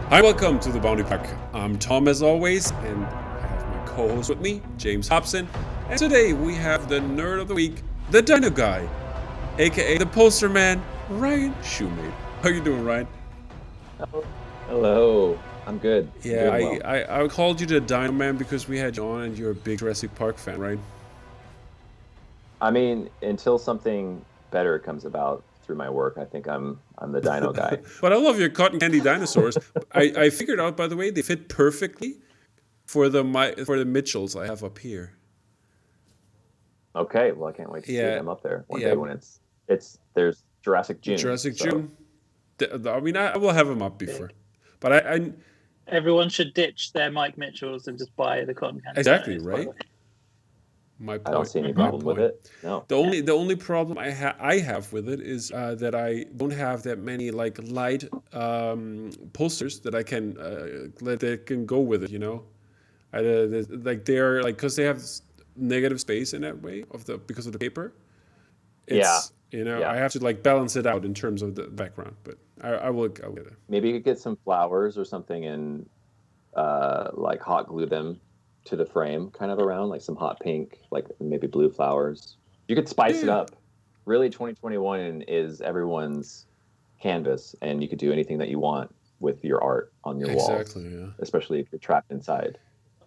Hi, welcome to the Bounty Park. I'm Tom as always, and I have my co-host with me, James Hobson. And today we have the nerd of the week, the Dino Guy, aka the poster man, Ryan Shumate. How you doing, Ryan? Hello. I'm good. I'm Yeah, doing well. I called you the Dino Man because we had you on and you're a big Jurassic Park fan, right? I mean, until something better comes about through my work, I think I'm the dino guy. But I love your cotton candy dinosaurs. I figured out, by the way, they fit perfectly for the Mitchells I have up here. Okay, well, I can't wait to see Yeah, them up there one yeah, day when it's there's Jurassic June. Jurassic So June. I mean, I will have them up before, but I Everyone should ditch their Mike Mitchells and just buy the cotton candy. exactly Dinos, by the right. way. My I don't point. see any My problem with point. it. No. The only problem I have with it is that I don't have that many like light posters that I can that can go with it. You know, like they're like because they have negative space in that way because of the paper. Yeah. It's I Yeah. have to like balance it out in terms of the background, but I'll get it. Maybe you could get some flowers or something and like hot glue them to the frame kind of around, like some hot pink, like maybe blue flowers. You could spice it Yeah, up. Really, 2021 is everyone's canvas, and you could do anything that you want with your art on your walls, exactly. Yeah. especially if you're trapped inside.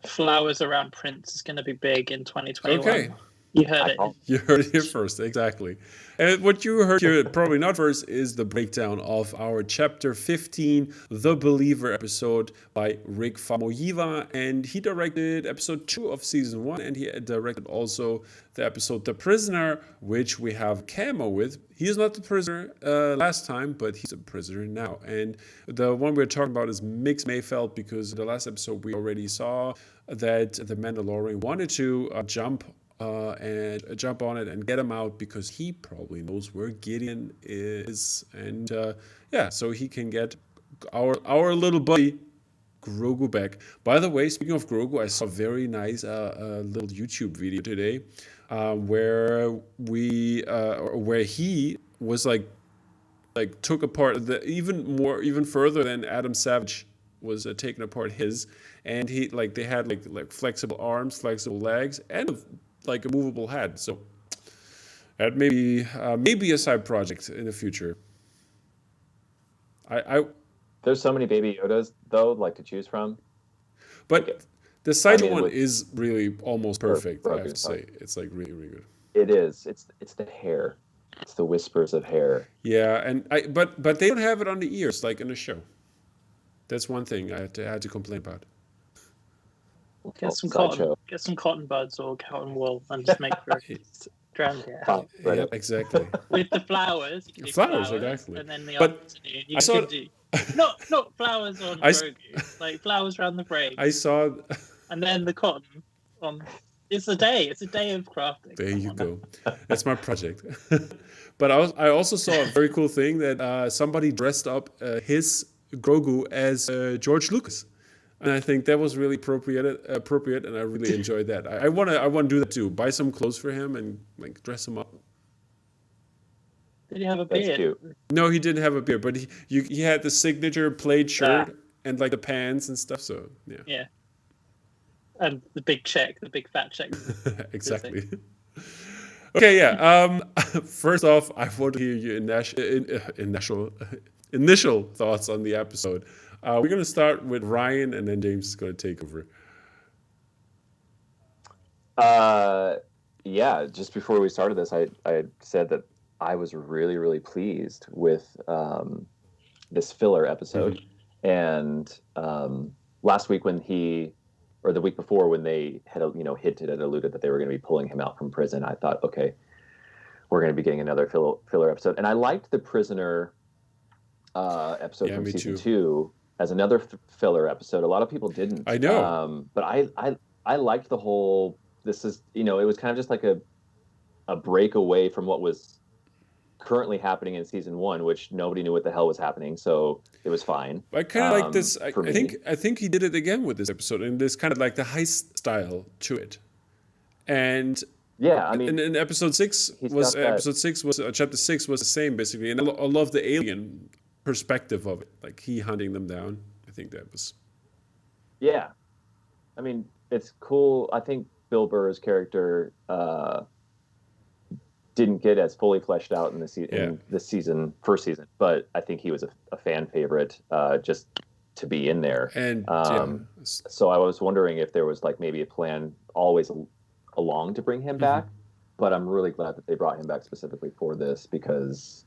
Flowers around Prince is going to be big in 2021. Okay. You heard I it. call You heard it here first, exactly. And what you heard here, probably not first, is the breakdown of our chapter 15, The Believer episode by Rick Famuyiwa. And he directed episode 2 of season 1, and he directed also the episode The Prisoner, which we have Camo with. He's not the prisoner last time, but he's a prisoner now. And the one we're talking about is Mix Mayfeld, because the last episode we already saw that the Mandalorian wanted to and jump on it and get him out because he probably knows where Gideon is, and so he can get our little buddy Grogu back. By the way, speaking of Grogu, I saw a very nice little YouTube video today where he was like took apart even further than Adam Savage was taking apart his, and they had like flexible arms, flexible legs, and like a movable head. So that maybe a side project in the future. I there's so many Baby Yodas though, like to choose from. Like, but the I side mean, one with is really almost perfect. I have Grogu, to sorry. say it's like really really good. It is. It's the hair. It's the whispers of hair. Yeah, and but they don't have it on the ears like in the show. That's one thing I had to complain about. Get some Sideshow. cotton buds or cotton wool, and just make your strand it. Top Yeah, credit. exactly. With the flowers, you can do Flowers, flowers, exactly. and then the But afternoon you I saw can do not flowers on I s- Grogu, like flowers around the brain, I saw. and then the cotton on. It's a day of crafting. There Come you on. go. That's my project. But I also saw a very cool thing that somebody dressed up his Grogu as George Lucas, and I think that was really appropriate, and I really enjoyed that. I wanna do that too. Buy some clothes for him and like dress him up. Did he have a That's beard? cute. No, he didn't have a beard, but he had the signature plaid shirt Ah. and like the pants and stuff. So yeah, Yeah. And the big fat check. exactly. Okay, yeah. First off, I want to hear your initial thoughts on the episode. We're gonna start with Ryan, and then James is gonna take over. Yeah, just before we started this, I said that I was really, really pleased with this filler episode. And last week or the week before when they had, hinted and alluded that they were going to be pulling him out from prison, I thought, okay, we're going to be getting another filler episode. And I liked the prisoner episode Yeah, from me season too. 2 as another filler episode. A lot of people didn't. I know. But I liked the whole. This is it was kind of just like a break away from what was currently happening in season 1, which nobody knew what the hell was happening, so it was fine. I kind of like this. for I me. think he did it again with this episode, and there's kind of like the heist style to it. And Yeah, I mean, in episode 6 he's was got that- chapter 6 was the same basically, and I love the alien perspective of it, like he hunting them down. I I think that was. Yeah, I mean, it's cool. I think Bill Burr's character didn't get as fully fleshed out in this season, first season, but I think he was a fan favorite just to be in there. And so I was wondering if there was like maybe a plan always along to bring him back, but I'm really glad that they brought him back specifically for this because,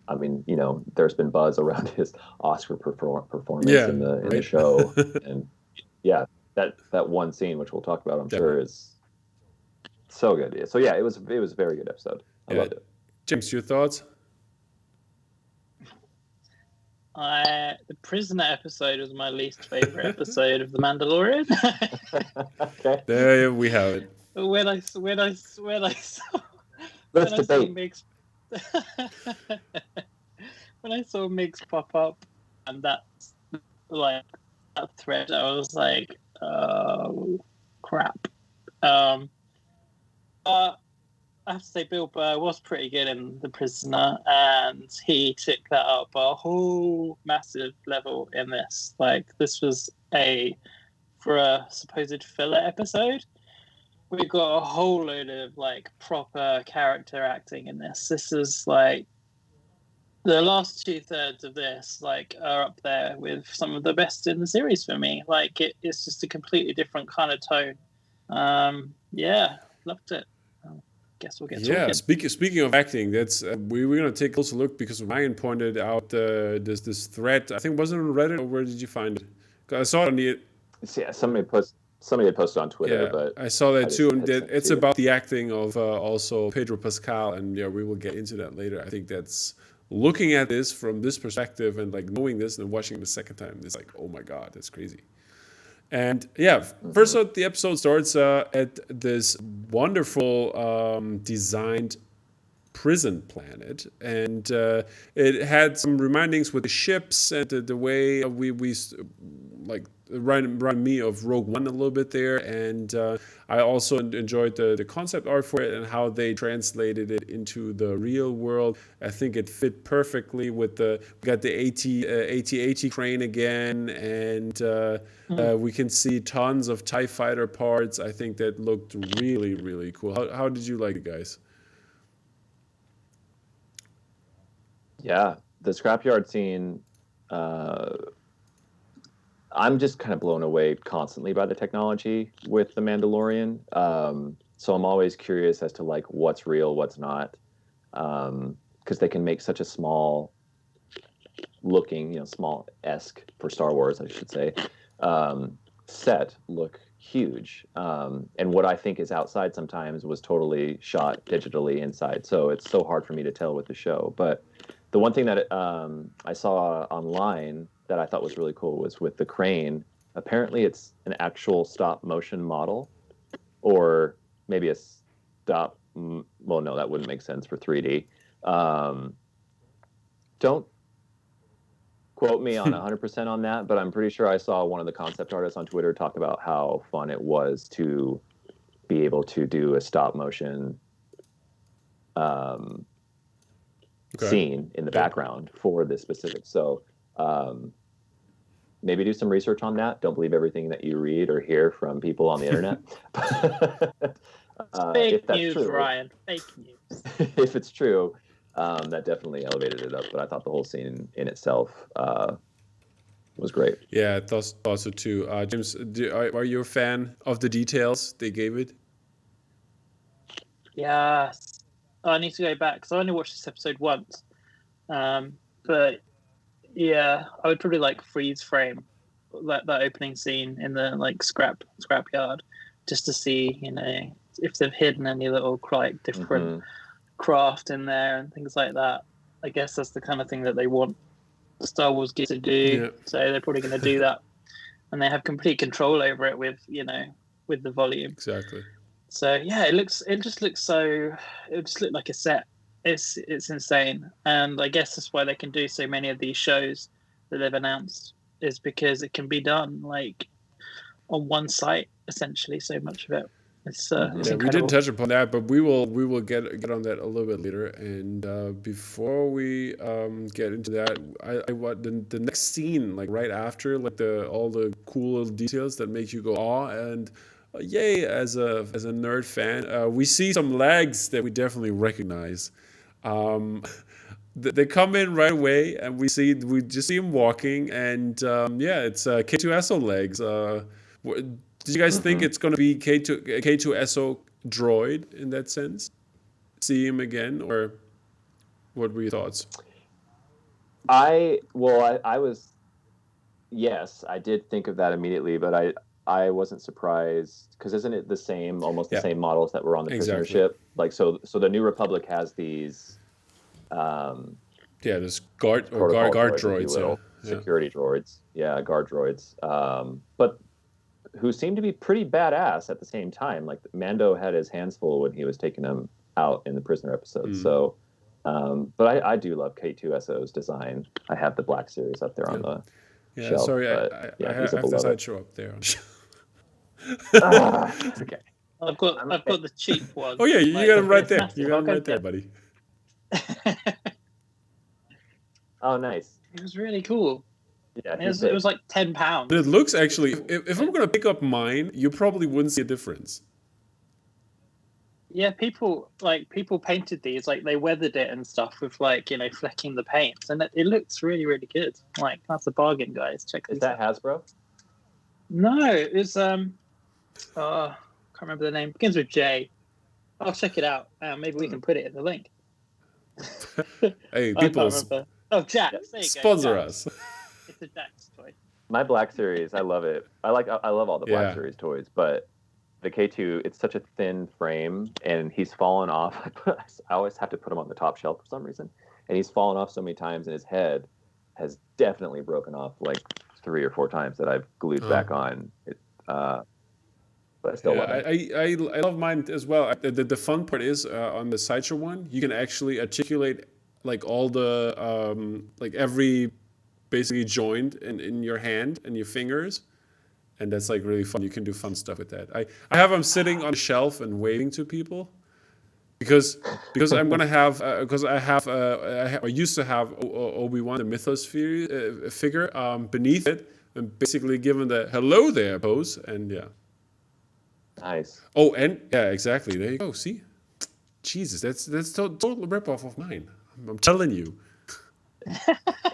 I mean, you know, there's been buzz around his Oscar performance in the show, and yeah, that one scene which we'll talk about, I'm sure, is so good. So yeah, it was a very good episode. I loved it. James, your thoughts? The prisoner episode was my least favorite episode of The Mandalorian. Okay. There we have it. When I saw Let's debate. When I saw Migs pop up and that's like that thread, I was like, oh crap. I have to say Bill Burr was pretty good in The Prisoner, and he took that up a whole massive level in this. Like, this was for a supposed filler episode, we got a whole load of like proper character acting in this. This is like the last 2/3 of this like are up there with some of the best in the series for me. Like it's just a completely different kind of tone. Yeah, loved it. Guess we'll get talking. Speaking of acting, that's we're going to take a closer look because Ryan pointed out this thread. I think, was it on Reddit, or where did you find it? 'Cause I saw it on the. Yeah, somebody had posted on Twitter, but I saw that too, and it's about the acting of also Pedro Pascal, and yeah, we will get into that later. I think that's looking at this from this perspective and like knowing this and watching it the second time, it's like, oh my god, that's crazy. And yeah, first out, the episode starts at this wonderful designed prison planet, and it had some remindings with the ships and the way we like remind me of Rogue One a little bit there, and I also enjoyed the concept art for it and how they translated it into the real world. I think it fit perfectly with we got the AT-AT crane again, and we can see tons of TIE fighter parts. I think that looked really, really cool. How did you like it, guys? Yeah, the scrapyard scene, I'm just kind of blown away constantly by the technology with The Mandalorian. So I'm always curious as to like what's real, what's not, because they can make such a small looking, small-esque for Star Wars, I should say, set look huge. And what I think is outside sometimes was totally shot digitally inside. So it's so hard for me to tell with the show. But the one thing that I saw online that I thought was really cool was with the crane. Apparently it's an actual stop motion model, or maybe a well, no, that wouldn't make sense for 3D. Don't quote me on 100% on that, but I'm pretty sure I saw one of the concept artists on Twitter talk about how fun it was to be able to do a stop motion scene in the background for this specific. So maybe do some research on that. Don't believe everything that you read or hear from people on the internet. Fake news, Ryan. Fake news. If it's true, that definitely elevated it up. But I thought the whole scene in itself was great. Yeah, I thought so too. James, are you a fan of the details they gave it? Yes. I need to go back because I only watched this episode once. But yeah, I would probably like freeze frame that opening scene in the like scrapyard just to see, if they've hidden any little like different craft in there and things like that. I guess that's the kind of thing that they want Star Wars geeks to do. Yeah. So they're probably going to do that, and they have complete control over it with with the volume. Exactly. So yeah, it just looks like a set. It's insane, and I guess that's why they can do so many of these shows that they've announced, is because it can be done like on one site essentially. So much of it. It's Yeah, we didn't incredible. touch upon that, but we will get on that a little bit later. And before we get into that, I what the next scene, like right after, like all the cool little details that make you go awe and yay as a nerd fan, we see some legs that we definitely recognize. Um, they come in right away, and we just see him walking, and yeah, it's K2SO legs. Did you guys think Hmm. it's going to be K2SO droid in that sense? See him again, or what were your thoughts? I was, yes, I did think of that immediately, but I wasn't surprised because isn't it almost the Yeah, same models that were on the prisoner exactly. ship? Like so the New Republic has these um, Yeah, this protocol guard droids, if you droids. Yeah, will, yeah. security droids, yeah, guard droids, but who seemed to be pretty badass at the same time. Like Mando had his hands full when he was taking them out in the prisoner episode. Mm, So, but I do love K2SO's design. I have the Black Series up there yeah, on the yeah. shelf, Sorry, but I yeah, he's a have the beloved. sideshow up there. It's okay. I've got I'm, I've got the cheap one. Oh yeah, you Like, got him right it's there. massive. You got I'll him go right there, get buddy. it. oh, nice. It was really cool. Yeah, It he's was big. like But £10. it looks actually, if I'm gonna pick up mine, you probably wouldn't see a difference. Yeah, people painted these, like they weathered it and stuff with like, flecking the paints, and it looks really, really good. Like, that's a bargain, guys. Check Is these that out. Hasbro? No, it's can't remember the name. Begins with J. I'll check it out. Maybe we can put it in the link. Hey, I people, can't remember. Oh, Jax. There you go. sponsor Jax. us. It's a Jax toy. My Black Series, I love it. I love all the Black Yeah. Series toys, but the K2, it's such a thin frame, and he's fallen off. I always have to put him on the top shelf for some reason, and he's fallen off so many times, and his head has definitely broken off like 3 or 4 times that I've glued back on. But I still Yeah, love it. I love mine as well. The fun part is on the sideshow one, you can actually articulate like all the like every basically joint in your hand and your fingers, and that's like really fun. You can do fun stuff with that. I have them sitting on a shelf and waving to people because I'm gonna have because I used to have Obi-Wan the Mythosphere figure beneath it, and basically given the hello there pose, and yeah. Nice. Oh, and yeah, exactly. There you go. See, Jesus, that's total ripoff of mine. I'm telling you.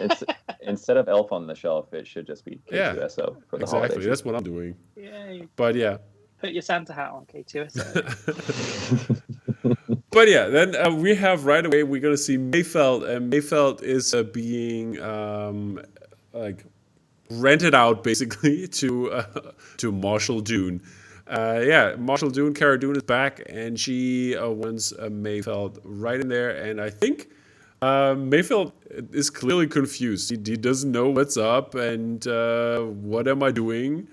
It's instead of Elf on the Shelf, it should just be Yeah, K2SO for the exactly. holidays. That's what I'm doing. Yay. But yeah, Put your Santa hat on, K2SO. but yeah. Then we have right away. We're gonna see Mayfeld, and Mayfeld is being like rented out basically to Marshall Dune. Yeah, Marshall Dune, Cara Dune is back, and she wants Mayfeld right in there. And I think Mayfeld is clearly confused. He doesn't know what's up and what am I doing.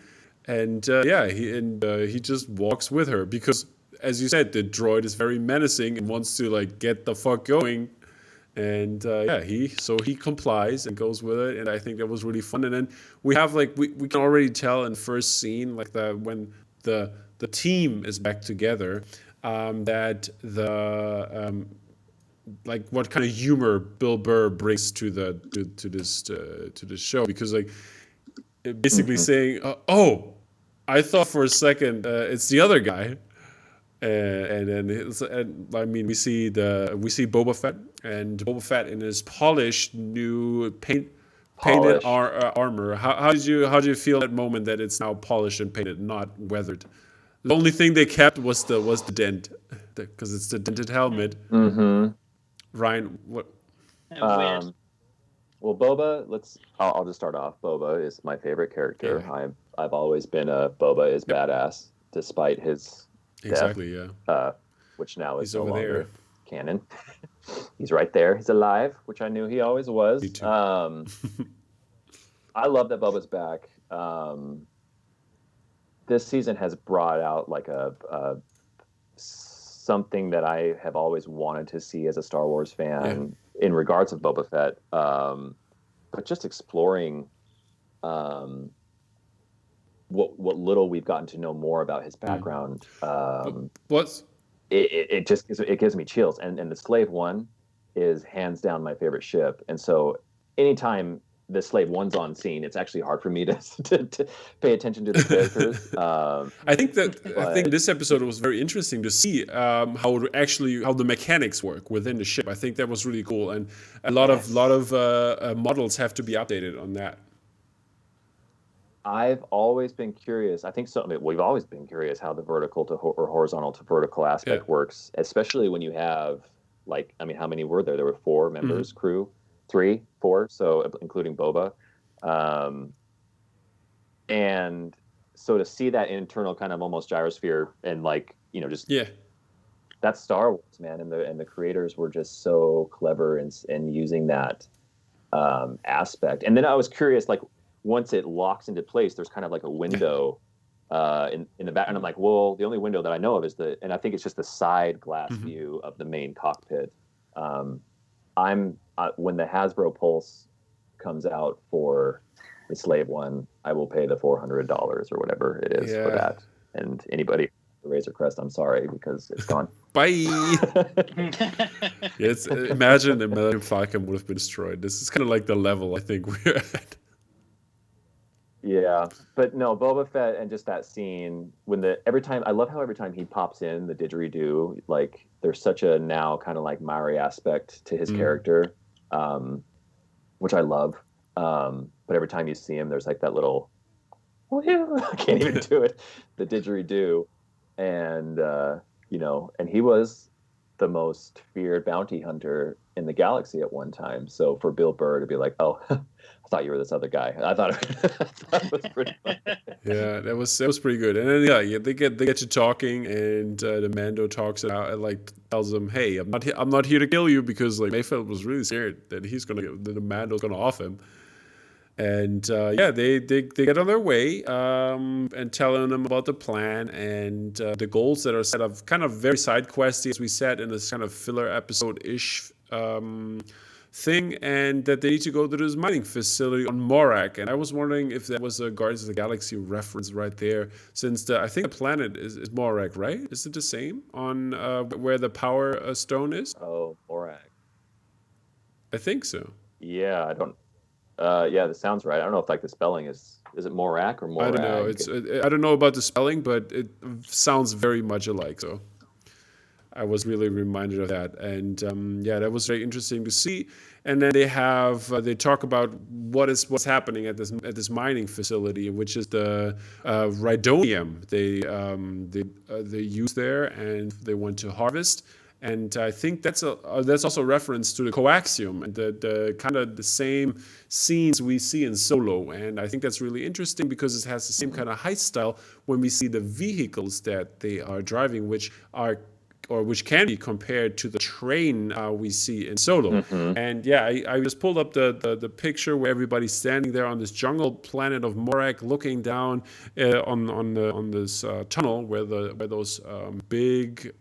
And yeah, he just walks with her because, as you said, the droid is very menacing and wants to like get the fuck going. And yeah, he complies and goes with it, and I think that was really fun. And then we have like we can already tell in the first scene like when the team is back together that the like what kind of humor Bill Burr brings to this show, because like basically Mhm. saying oh, I thought for a second it's the other guy. And then I mean we see Boba Fett, and Boba Fett in his polished new painted Polished. armor. How did you feel that moment that it's now polished and painted, not weathered? The only thing they kept was the dent, because it's the dented helmet. Mm-hmm. Ryan, what? Weird. Well, Boba. I'll just start off. Boba is my favorite character. Yeah. I've always been a Boba is badass, despite his Exactly, yeah. which now is He's no over longer there. canon. He's right there. He's alive, which I knew he always was. Me too. I love that Boba's back. This season has brought out like a something that I have always wanted to see as a Star Wars fan in regards of Boba Fett, but just exploring what little we've gotten to know more about his background, What's it just gives me chills. And the Slave One is hands down my favorite ship. And so anytime the Slave One's on scene, it's actually hard for me to pay attention to the characters. I think this episode was very interesting to see how the mechanics work within the ship. I think that was really cool, and a lot of models have to be updated on that. I've always been curious. I think so. I mean, we've always been curious how the vertical to or horizontal to vertical aspect works, especially when you have how many were there? There were 4 members, crew, 3, 4, so including Boba. And so to see that internal kind of almost gyrosphere and that's Star Wars, man. And the creators were just so clever in using that aspect. And then I was curious, once it locks into place, there's kind of like a window in the back, and I'm like, well, the only window that I know of is and I think it's just the side glass view of the main cockpit. When the Hasbro Pulse comes out for the Slave One, I will pay the $400 or whatever it is for that. And anybody the Razor Crest, I'm sorry, because it's gone. Bye. Imagine the Millennium Falcon would have been destroyed. This is kind of like the level I think we're at. Yeah, but no, Boba Fett and just that scene I love how every time he pops in the didgeridoo, there's such a now kind of like Maori aspect to his character, which I love. But every time you see him, there's like that little, I can't even do it, the didgeridoo, and and he was the most feared bounty hunter in the galaxy at one time. So for Bill Burr to be like, oh, I thought you were this other guy. I thought it was pretty funny. Yeah, that was pretty good. And then they get to talking, and the Mando talks it out and tells them, hey, I'm not here to kill you, because Mayfeld was really scared that the Mando's gonna off him. And they get on their way and telling them about the plan and the goals that are set up, kind of very side questy, as we said, in this kind of filler episode-ish thing, and that they need to go to this mining facility on Morak. And I was wondering if that was a Guardians of the Galaxy reference right there, since I think the planet is Morak, right? Is it the same on where the Power Stone is? Oh, Morak. I think so. Yeah, I don't... that sounds right. I don't know if the spelling is it Morak or Morag? I don't know. I don't know about the spelling, but it sounds very much alike. So I was really reminded of that, and that was very interesting to see. And then they talk about what's happening at this mining facility, which is the rhydonium they use there, and they want to harvest. And I think that's also a reference to the coaxium and the kind of the same scenes we see in Solo. And I think that's really interesting because it has the same kind of heist style when we see the vehicles that they are driving, which can be compared to the train we see in Solo. And I just pulled up the picture where everybody's standing there on this jungle planet of Morak, looking down on this tunnel where those big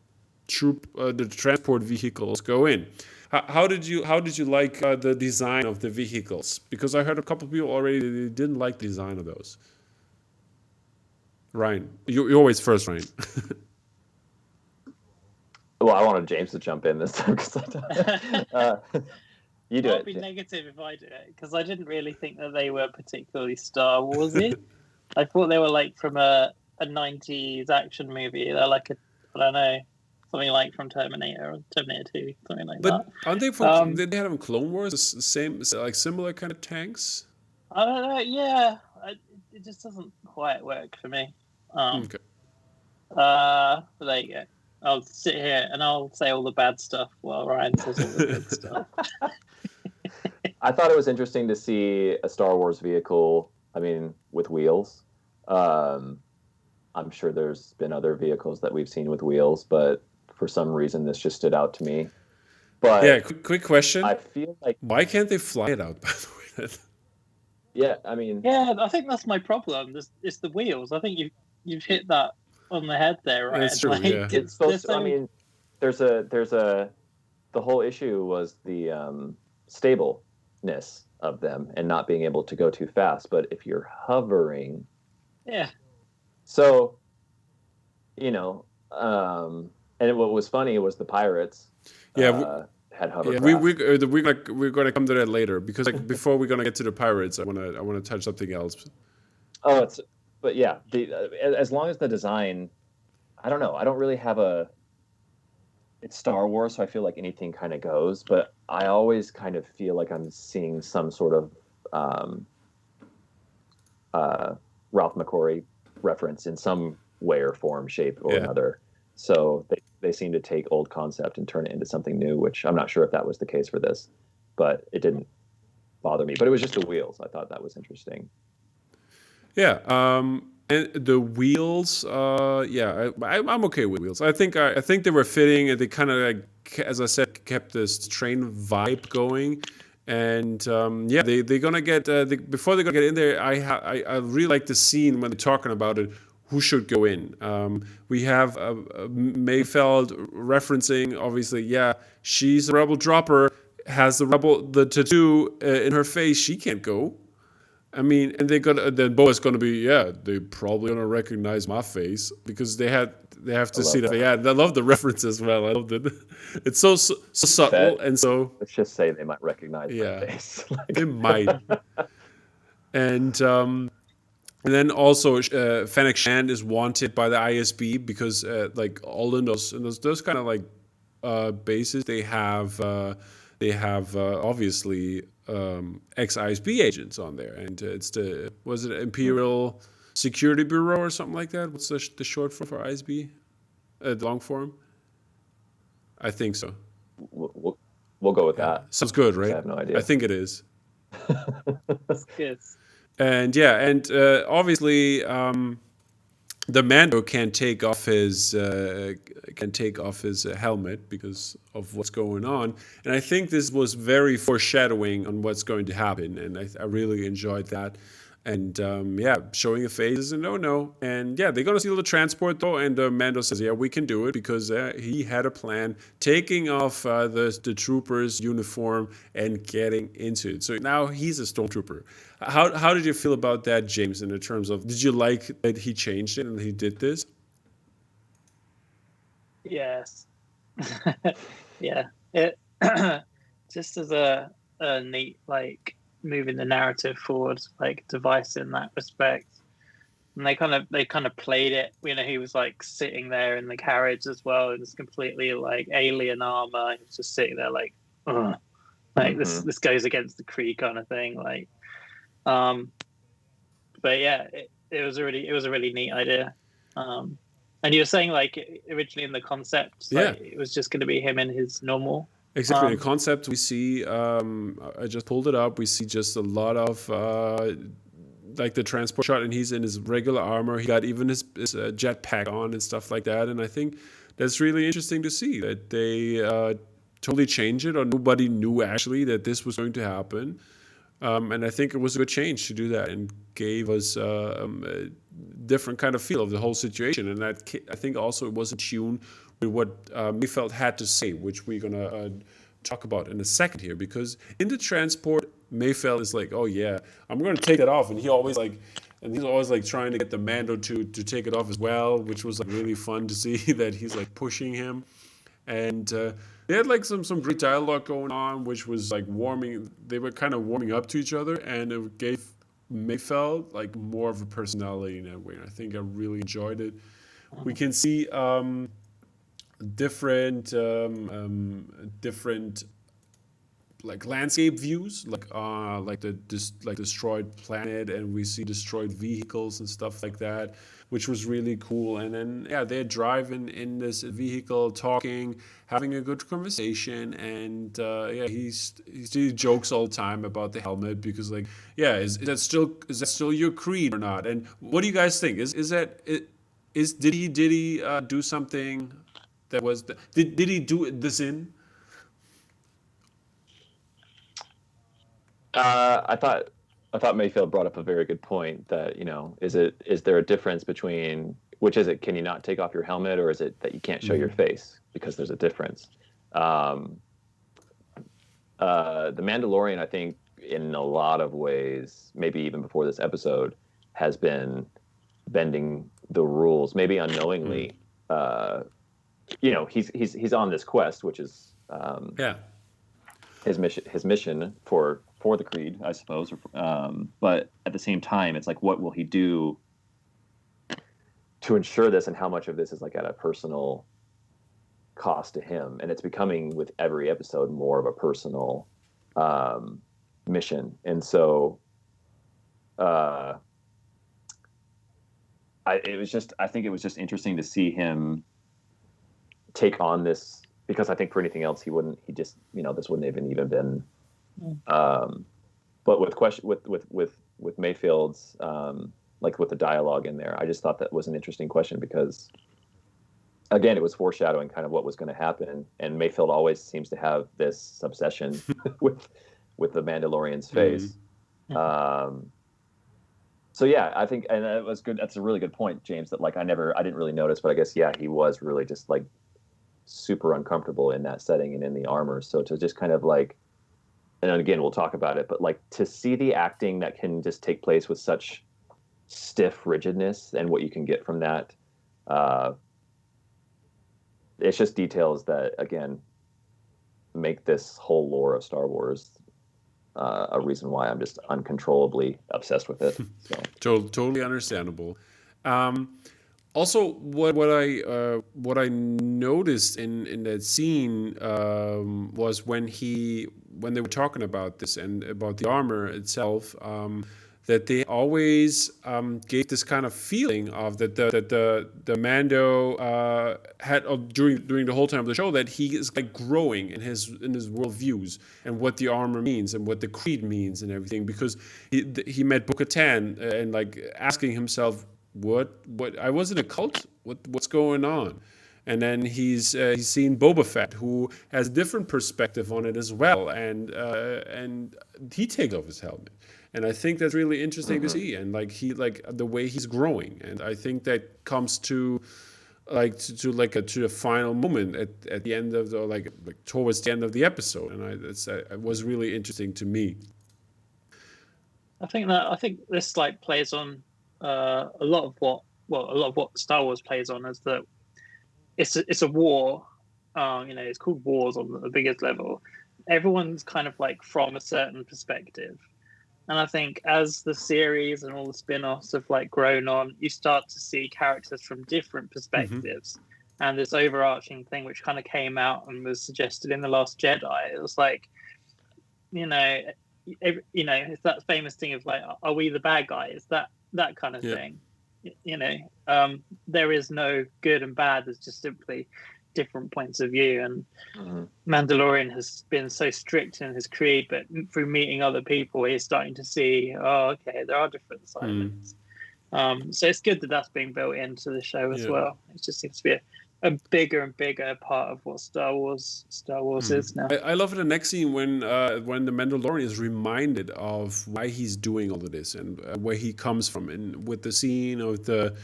the transport vehicles go in. How did you like the design of the vehicles? Because I heard a couple of people already they didn't like the design of those. Ryan, you're always first, Ryan. Well, I wanted James to jump in this time because you do it. I'll be negative if I do it, because I didn't really think that they were particularly Star Warsy. I thought they were from a 90s action movie. They're I don't know, something like from Terminator or Terminator 2, something like that. But aren't they from? Did they have in Clone Wars the same, similar kind of tanks? I don't know. Yeah, it just doesn't quite work for me. Okay. But there you go. I'll sit here and I'll say all the bad stuff while Ryan says all the good stuff. I thought it was interesting to see a Star Wars vehicle. I mean, with wheels. I'm sure there's been other vehicles that we've seen with wheels, but for some reason this just stood out to me. But yeah, quick question. I feel like why can't they fly it out, by the way? Yeah, I mean, yeah, I think that's my problem. It's the wheels. I think you've hit that on the head there, right? That's true. Yeah. It's supposed to, I mean, there's the whole issue was the stableness of them and not being able to go too fast. But if you're hovering Yeah. So, and what was funny was the pirates Yeah, had yeah, hovercraft. we're gonna come to that later because like before we're gonna get to the pirates, I wanna touch something else. Oh, but yeah, as long as the design, I don't know. I don't really have it's Star Wars, so I feel like anything kind of goes, but I always kind of feel like I'm seeing some sort of um, Ralph McQuarrie reference in some way or form, shape or Yeah, another. So they seem to take old concept and turn it into something new, which I'm not sure if that was the case for this, but it didn't bother me. But it was just the wheels. I thought that was interesting. yeah. And the wheels, yeah, I'm okay with wheels. I think they were fitting, and they kind of like, as I said, kept this train vibe going. And yeah, they're gonna get before they're gonna get in there. I really like the scene when they're talking about it. Who should go in? We have Mayfeld referencing, obviously. Yeah, she's a rebel dropper, has the tattoo in her face. She can't go. I mean, and then Boa's gonna be, yeah, they probably gonna recognize my face because they have I to see love that. that. Yeah, I love the reference as well. I love it. It's so subtle Bet. and so Let's just say they might recognize my yeah, face. they might. And and then also Fennec Shand is wanted by the ISB because like all in those kind of like bases they have obviously ex-ISB agents on there, and it's was it Imperial Security Bureau or something like that? What's the short form for ISB? Long form? I think so. We'll go with Yeah, that sounds good, because I right? have no I idea. think it is. That's good. And yeah, and obviously the Mando can take off his helmet because of what's going on, and I think this was very foreshadowing on what's going to happen, and I really enjoyed that. And yeah, showing the face is a no. And yeah, they're gonna steal the transport though, and Mando says, "Yeah, we can do it because he had a plan, taking off the trooper's uniform and getting into it. So now he's a stormtrooper." How did you feel about that, James? In terms of, did you like that he changed it and he did this? Yes. Yeah. It just as a neat like moving the narrative forward like device in that respect. And they kind of played it. You know, he was like sitting there in the carriage as well, and it's completely like alien armor. He was just sitting there like, ugh. Like Hmm. this goes against the creed kind of thing. Like, um, but yeah, it was a really neat idea. And you were saying like originally in the concept, Yeah, like it was just going to be him in his normal. exactly. The Um, concept we see, I just pulled it up. We see just a lot of like the transport shot, and he's in his regular armor. He got even his jetpack on and stuff like that. And I think that's really interesting to see that they totally changed it, or nobody knew actually that this was going to happen. And I think it was a good change to do that and gave us a different kind of feel of the whole situation. And I think also it was in tune with what Mayfeld had to say, which we're going to talk about in a second here. Because in the transport, Mayfeld is like, oh, yeah, I'm going to take that off. And he's always like trying to get the Mando to take it off as well, which was like really fun to see that he's like pushing him. And they had like some great dialogue going on, which was like warming. They were kind of warming up to each other, and it gave Mayfeld like more of a personality in that way. And I think I really enjoyed it. We can see different like landscape views, like like destroyed planet, and we see destroyed vehicles and stuff like that, which was really cool. And then yeah, they're driving in this vehicle, talking, having a good conversation, and yeah, he jokes all the time about the helmet because like yeah, is that still your creed or not? And what do you guys think? Is that it? Is did he do something that was did he do this in? I thought Mayfield brought up a very good point that, is there a difference between which is it? Can you not take off your helmet, or is it that you can't show your face because there's a difference? Um, the Mandalorian, I think, in a lot of ways, maybe even before this episode, has been bending the rules, maybe unknowingly. He's on this quest, which is his mission for the Creed, I suppose. But at the same time, it's like, what will he do to ensure this, and how much of this is like at a personal cost to him? And it's becoming, with every episode, more of a personal mission. And so I think it was just interesting to see him take on this, because I think for anything else this wouldn't have even been. But with Mayfield's like with the dialogue in there, I just thought that was an interesting question, because again, it was foreshadowing kind of what was going to happen. And Mayfield always seems to have this obsession with the Mandalorian's face. So yeah, I think, and it was good. That's a really good point, James, that like I didn't really notice, but I guess, yeah, he was really just like super uncomfortable in that setting and in the armor. So to just kind of like, and again, we'll talk about it, but like to see the acting that can just take place with such stiff rigidness and what you can get from that, it's just details that, again, make this whole lore of Star Wars a reason why I'm just uncontrollably obsessed with it. So. Totally understandable. Also, what I noticed in that scene was when they were talking about this and about the armor itself, that they always gave this kind of feeling of that the Mando had during the whole time of the show, that he is like growing in his worldviews and what the armor means and what the creed means and everything, because he met Bo-Katan and like asking himself, what I was in a cult, what's going on? And then he's seen Boba Fett, who has a different perspective on it as well, and he takes off his helmet, and I think that's really interesting to see, and like the way he's growing, and I think that comes to the final moment at the end of the towards the end of the episode, and it was really interesting to me. I think this like plays on a lot of what Star Wars plays on, is that it's a war. It's called wars on the biggest level. Everyone's kind of like from a certain perspective, and I think as the series and all the spin-offs have like grown on, you start to see characters from different perspectives, and this overarching thing which kind of came out and was suggested in The Last Jedi. It was like, it's that famous thing of like, are we the bad guys? That kind of thing. There is no good and bad. There's just simply different points of view. And Mandalorian has been so strict in his creed, but through meeting other people, he's starting to see, okay, there are different sides. So it's good that that's being built into the show as well. It just seems to be a bigger and bigger part of what Star Wars is now. I love the next scene when the Mandalorian is reminded of why he's doing all of this and where he comes from, and with the scene of the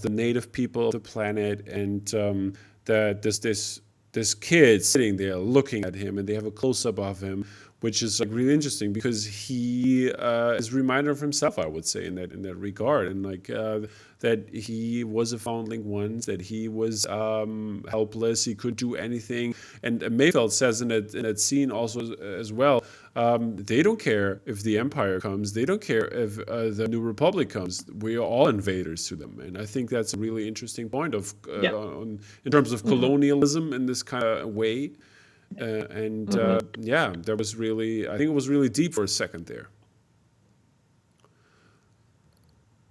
native people of the planet, and that this kid sitting there looking at him, and they have a close up of him, which is like really interesting because he is a reminder of himself, I would say, in that regard, and like that he was a foundling once, that he was helpless, he could do anything, and Mayfeld says in that scene also as well, they don't care if the Empire comes, they don't care if the New Republic comes, we are all invaders to them, and I think that's a really interesting point of in terms of colonialism in this kind of way. There was really, I think it was really deep for a second there.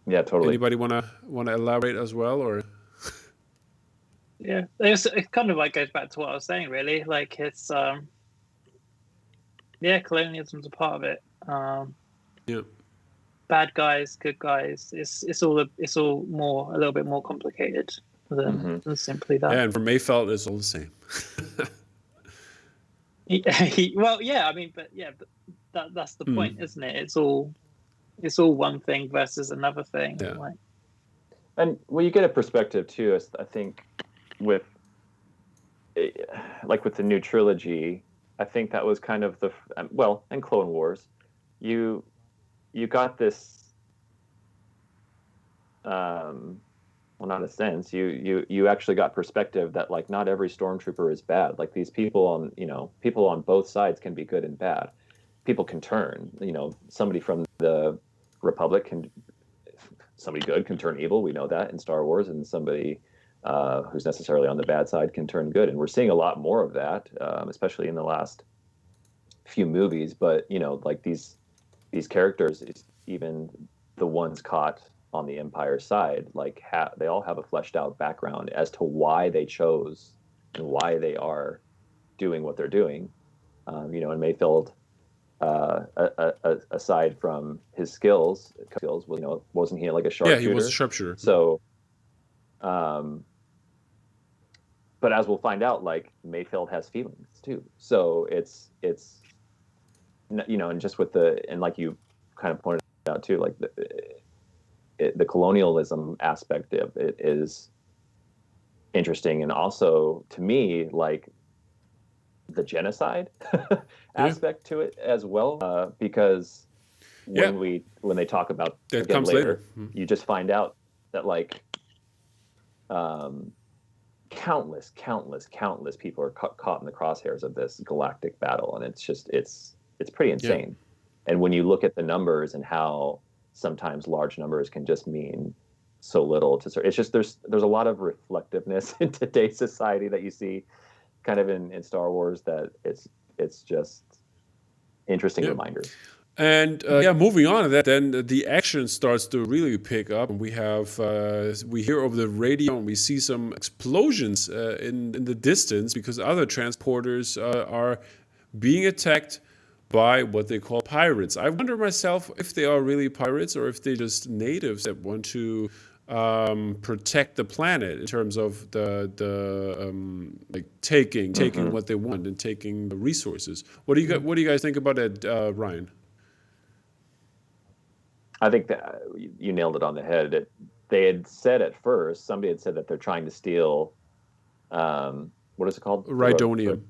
Yeah, totally. Anybody want to elaborate as well, or? Yeah, it kind of like goes back to what I was saying, really. Like it's colonialism's a part of it. Bad guys, good guys. It's all a little bit more complicated than simply that. Yeah, and for Mayfeld, it's all the same. That's the point, isn't it? It's all one thing versus another thing. Yeah. And well, you get a perspective too. I think with the new trilogy, I think that was kind of and Clone Wars, you got this well, not a sense. You actually got perspective that like not every stormtrooper is bad. Like these people on people on both sides can be good and bad. People can turn. Somebody from the Republic somebody good can turn evil. We know that in Star Wars, and somebody who's necessarily on the bad side can turn good. And we're seeing a lot more of that, especially in the last few movies. But like these characters, even the ones caught on the Empire side, like they all have a fleshed out background as to why they chose and why they are doing what they're doing. And Mayfield, aside from his skills, wasn't he like a sharpshooter? Yeah, he was a sharpshooter. So, but as we'll find out, like Mayfield has feelings too. So it's and just with and like you kind of pointed out too, like the colonialism aspect of it is interesting, and also to me like the genocide aspect to it as well, because when they talk about that comes later, you just find out that like countless people are caught in the crosshairs of this galactic battle, and it's pretty insane. And when you look at the numbers and how sometimes large numbers can just mean so little it's just there's a lot of reflectiveness in today's society that you see kind of in Star Wars, that it's just interesting reminders. And moving on to that, then the action starts to really pick up, and we hear over the radio, and we see some explosions in the distance because other transporters are being attacked by what they call pirates. I wonder myself if they are really pirates or if they're just natives that want to protect the planet in terms of the like taking what they want and taking the resources. What do you guys think about that, Ryan? I think that you nailed it on the head. They had said at first, somebody had said that they're trying to steal, what is it called? Rhydonium.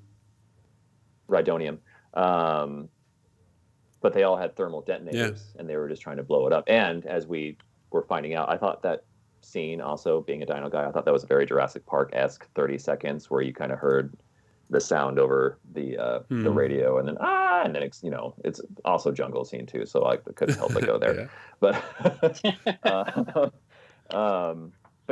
Rhydonium. But they all had thermal detonators, and they were just trying to blow it up. And as we were finding out, I thought that scene, also being a dino guy, I thought that was a very Jurassic Park-esque 30 seconds where you kind of heard the sound over the radio, and then it's also jungle scene too, so I couldn't help but go there. But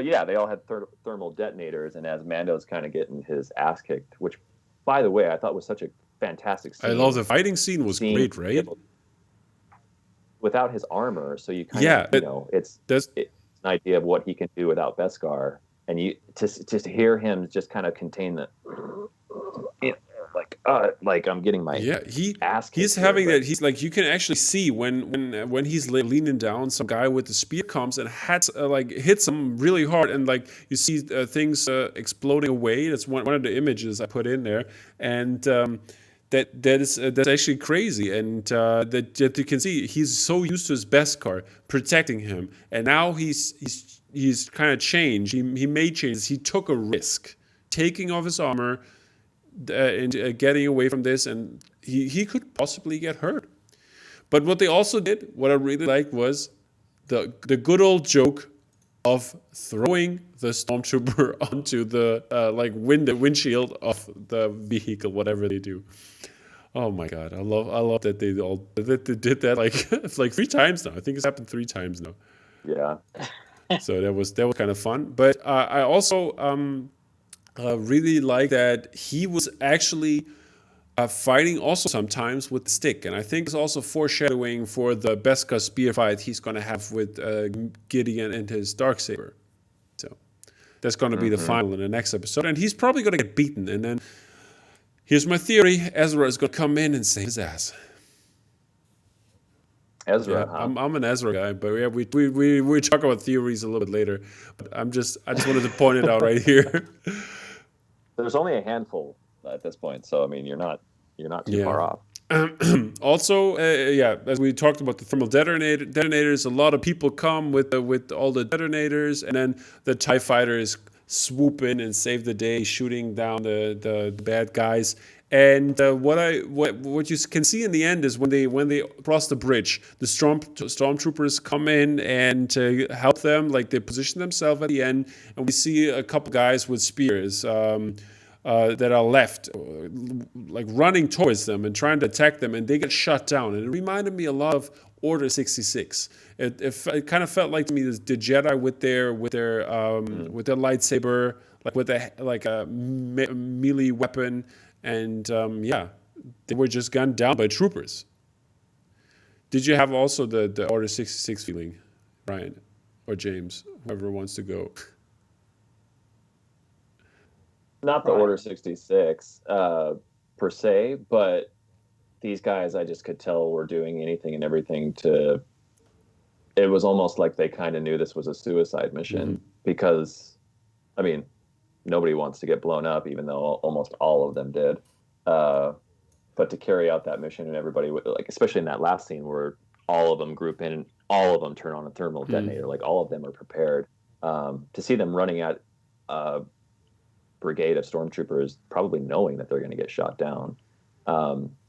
yeah, they all had thermal detonators, and as Mando's kind of getting his ass kicked, which, by the way, I thought was such a fantastic scene. I love the fighting scene was great, right? Without his armor, so you kind of it's an idea of what he can do without Beskar, and you to hear him just kind of contain the like I'm getting my ass kicked. He's having that. He's like, you can actually see when he's leaning down, some guy with the spear comes and hits him really hard, and like you see things exploding away. That's one of the images I put in there, and that's actually crazy, and that you can see he's so used to his Beskar protecting him, and now he's kind of changed. He made changes. He took a risk, taking off his armor and getting away from this, and he could possibly get hurt. But what they also did, what I really liked, was the good old joke of throwing the stormtrooper onto the windshield of the vehicle, whatever they do. Oh my god, I love that they did that like 3 times now. I think it's happened 3 times now. Yeah. So that was kind of fun. But I also really like that he was actually fighting also sometimes with the stick, and I think it's also foreshadowing for the Beskar spear fight he's going to have with Gideon and his Darksaber. So that's going to be the final in the next episode, and he's probably going to get beaten, and then here's my theory: Ezra is going to come in and save his ass. Ezra, yeah, I'm an Ezra guy, but yeah, we talk about theories a little bit later. But I just wanted to point it out right here. There's only a handful at this point, so I mean, you're not too far off. Also, as we talked about the thermal detonators, a lot of people come with all the detonators, and then the TIE fighters swoop in and save the day, shooting down the bad guys. And what you can see in the end is when they cross the bridge, the stormtroopers come in and help them. Like they position themselves at the end, and we see a couple guys with spears that are left, like running towards them and trying to attack them, and they get shut down. And it reminded me a lot of Order 66. It kind of felt like to me the Jedi with their lightsaber, like with a melee weapon. And they were just gunned down by troopers. Did you have also the Order 66 feeling, Ryan or James, whoever wants to go? Not the Order 66 per se, but these guys I just could tell were doing anything and everything to. It was almost like they kind of knew this was a suicide mission because, I mean, nobody wants to get blown up, even though almost all of them did. But to carry out that mission and everybody, like especially in that last scene where all of them group in and all of them turn on a thermal detonator, like all of them are prepared. To see them running at a brigade of stormtroopers, probably knowing that they're going to get shot down.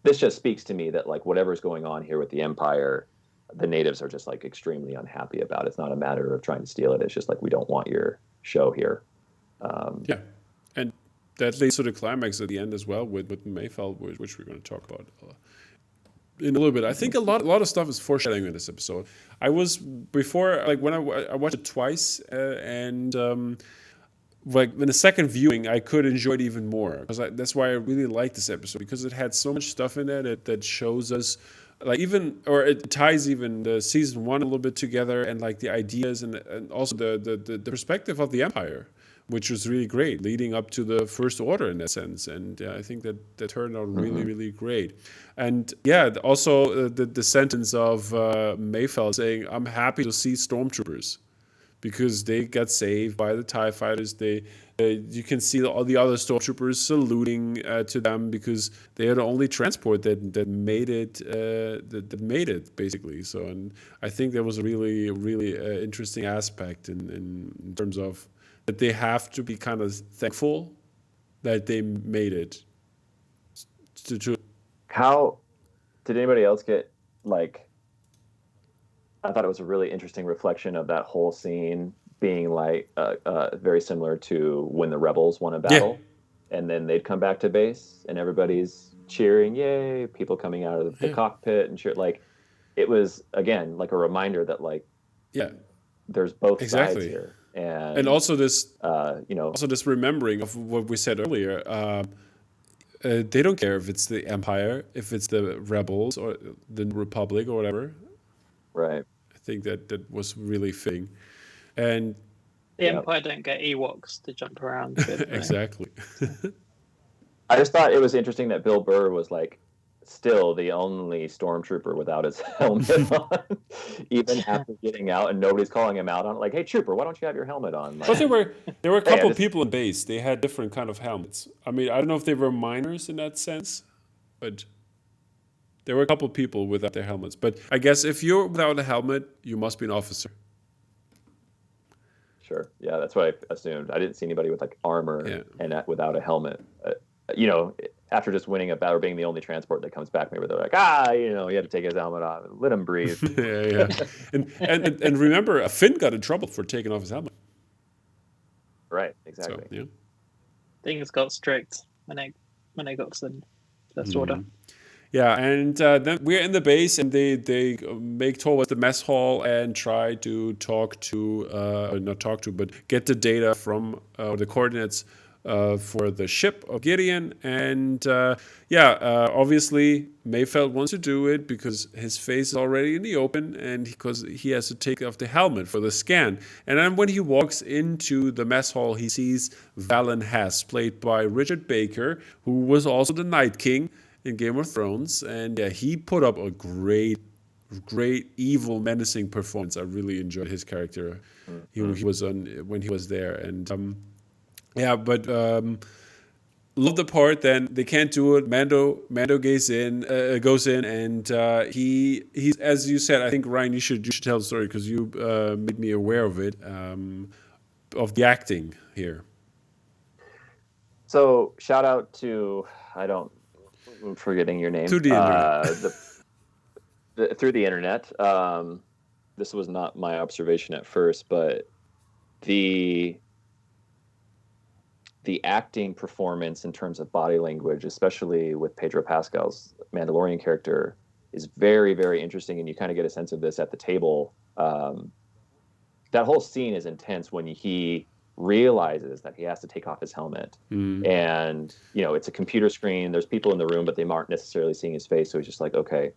This just speaks to me that like whatever's going on here with the Empire, the natives are just like extremely unhappy about. It's not a matter of trying to steal it. It's just like, we don't want your show here. And that leads to the climax at the end as well with Mayfeld, which we're going to talk about in a little bit. I think a lot of stuff is foreshadowing in this episode. I was before, like when I watched it twice, and like in the second viewing, I could enjoy it even more because that's why I really like this episode, because it had so much stuff in it that shows us. Like it ties even the season one a little bit together, and like the ideas and also the perspective of the Empire, which was really great, leading up to the First Order in that sense. And I think that turned out really, really great. And also the sentence of Mayfeld saying, "I'm happy to see stormtroopers," because they got saved by the TIE fighters. You can see all the other stormtroopers saluting to them because they are the only transport that made it basically. So, and I think that was a really, really interesting aspect in terms of that they have to be kind of thankful that they made it. How did anybody else get like? I thought it was a really interesting reflection of that whole scene being like very similar to when the rebels won a battle, and then they'd come back to base and everybody's cheering, yay! People coming out of the cockpit and cheer. Like it was again like a reminder that like there's both sides here, and also this also this remembering of what we said earlier. They don't care if it's the Empire, if it's the rebels or the Republic or whatever. Right. I think that was really fitting. And the Empire don't get Ewoks to jump around. Exactly. I just thought it was interesting that Bill Burr was like still the only stormtrooper without his helmet on, even after getting out, and nobody's calling him out on it. Like, hey, trooper, why don't you have your helmet on? Like, but there were a couple people in base. They had different kind of helmets. I mean, I don't know if they were minors in that sense, but there were a couple people without their helmets. But I guess if you're without a helmet, you must be an officer. Sure. Yeah, that's what I assumed. I didn't see anybody with like armor and without a helmet. After just winning a battle, being the only transport that comes back, maybe they're like, he had to take his helmet off and let him breathe. And remember, Finn got in trouble for taking off his helmet. Right. Exactly. So, Things got strict when I got to the First Order. Yeah, and then we're in the base, and they make towards the mess hall and try to get the data from the coordinates for the ship of Gideon. And obviously Mayfeld wants to do it because his face is already in the open, and because he has to take off the helmet for the scan. And then when he walks into the mess hall, he sees Valen Hess, played by Richard Baker, who was also the Night King in Game of Thrones, and he put up a great, evil, menacing performance. I really enjoyed his character. He was when he was there, and love the part. Then they can't do it. Mando goes in, and he's, as you said. I think Ryan, you should tell the story because you made me aware of it, of the acting here. So shout out to I'm forgetting your name. To the internet. Through the internet. This was not my observation at first, but the acting performance in terms of body language, especially with Pedro Pascal's Mandalorian character, is very, very interesting, and you kind of get a sense of this at the table. That whole scene is intense when he realizes that he has to take off his helmet, and it's a computer screen. There's people in the room, but they aren't necessarily seeing his face. So he's just like, okay.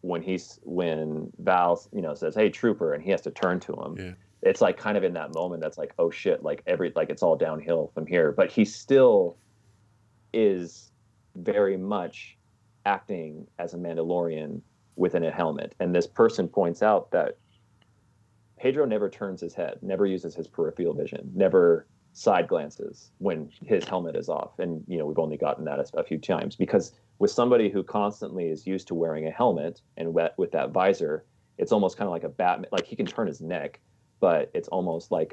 When Val says, "Hey, trooper," and he has to turn to him. Yeah. It's like kind of in that moment that's like, oh shit, like it's all downhill from here. But he still is very much acting as a Mandalorian within a helmet. And this person points out that Pedro never turns his head, never uses his peripheral vision, never side glances when his helmet is off. And we've only gotten that a few times, because with somebody who constantly is used to wearing a helmet and with that visor, it's almost kind of like a Batman. Like, he can turn his neck, but it's almost like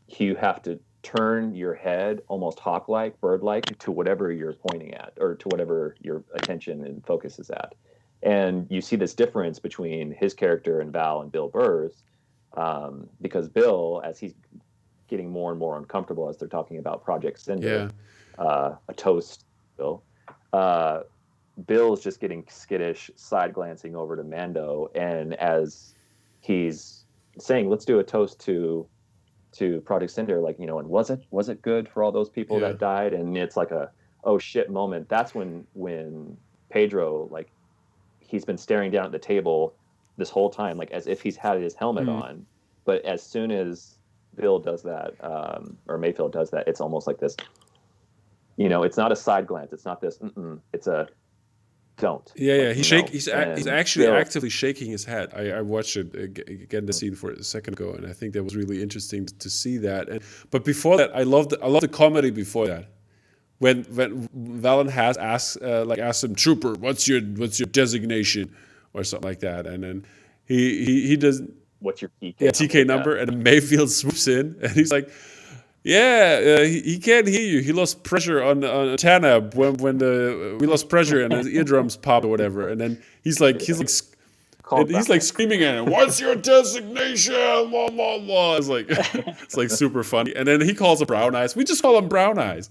you have to turn your head almost hawk-like, bird-like, to whatever you're pointing at, or to whatever your attention and focus is at. And you see this difference between his character and Val and Bill Burr's, because Bill, as he's getting more and more uncomfortable as they're talking about Project Cinder, a toast, Bill. Bill's just getting skittish, side glancing over to Mando, and as he's saying, "Let's do a toast to Project Cinder," and was it good for all those people that died? And it's like a oh shit moment. That's when Pedro, he's been staring down at the table this whole time, like as if he's had his helmet on, but as soon as Bill does that, or Mayfield does that, it's almost like this. It's not a side glance. It's not this. It's a don't. Yeah. He's actually actively shaking his head. I watched it again, the scene for a second ago, and I think that was really interesting to see that. But before that, I love the comedy before that. When Valen has asked him, "Trooper, what's your designation?" or something like that, and then he doesn't. What's your TK? Yeah, TK number, and Mayfield swoops in, and he's like, "Yeah, he can't hear you. He lost pressure on Tanab when we lost pressure and his eardrums popped or whatever." And then he's like screaming at him, "What's your designation?" Blah, blah, blah. It's like super funny. And then he calls him Brown Eyes. We just call him Brown Eyes.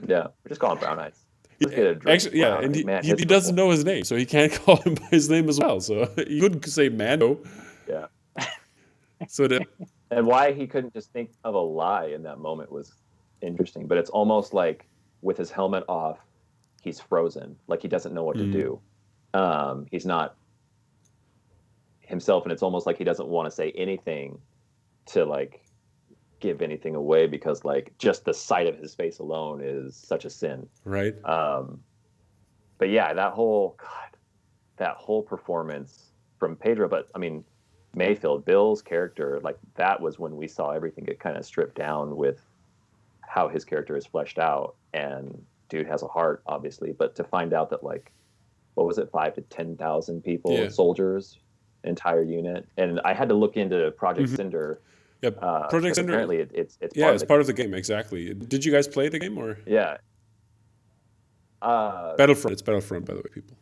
Yeah, we just call him Brown Eyes. Actually, yeah, and he doesn't know his name, so he can't call him by his name as well. So he couldn't say Mando. Yeah. So and why he couldn't just think of a lie in that moment was interesting. But it's almost like with his helmet off, he's frozen. Like he doesn't know what to do. He's not himself, and it's almost like he doesn't want to say anything to give anything away, because just the sight of his face alone is such a sin. Right. But yeah, that whole performance from Pedro, but I mean, Mayfield, Bill's character, that was when we saw everything get kind of stripped down with how his character is fleshed out. And dude has a heart, obviously, but to find out that what was it, 5,000 to 10,000 people, soldiers, entire unit. And I had to look into Project Cinder. Yep. Project Cinder. Apparently, it's part of the game. Exactly. Did you guys play the game or? Yeah. Battlefront. It's Battlefront, by the way, people.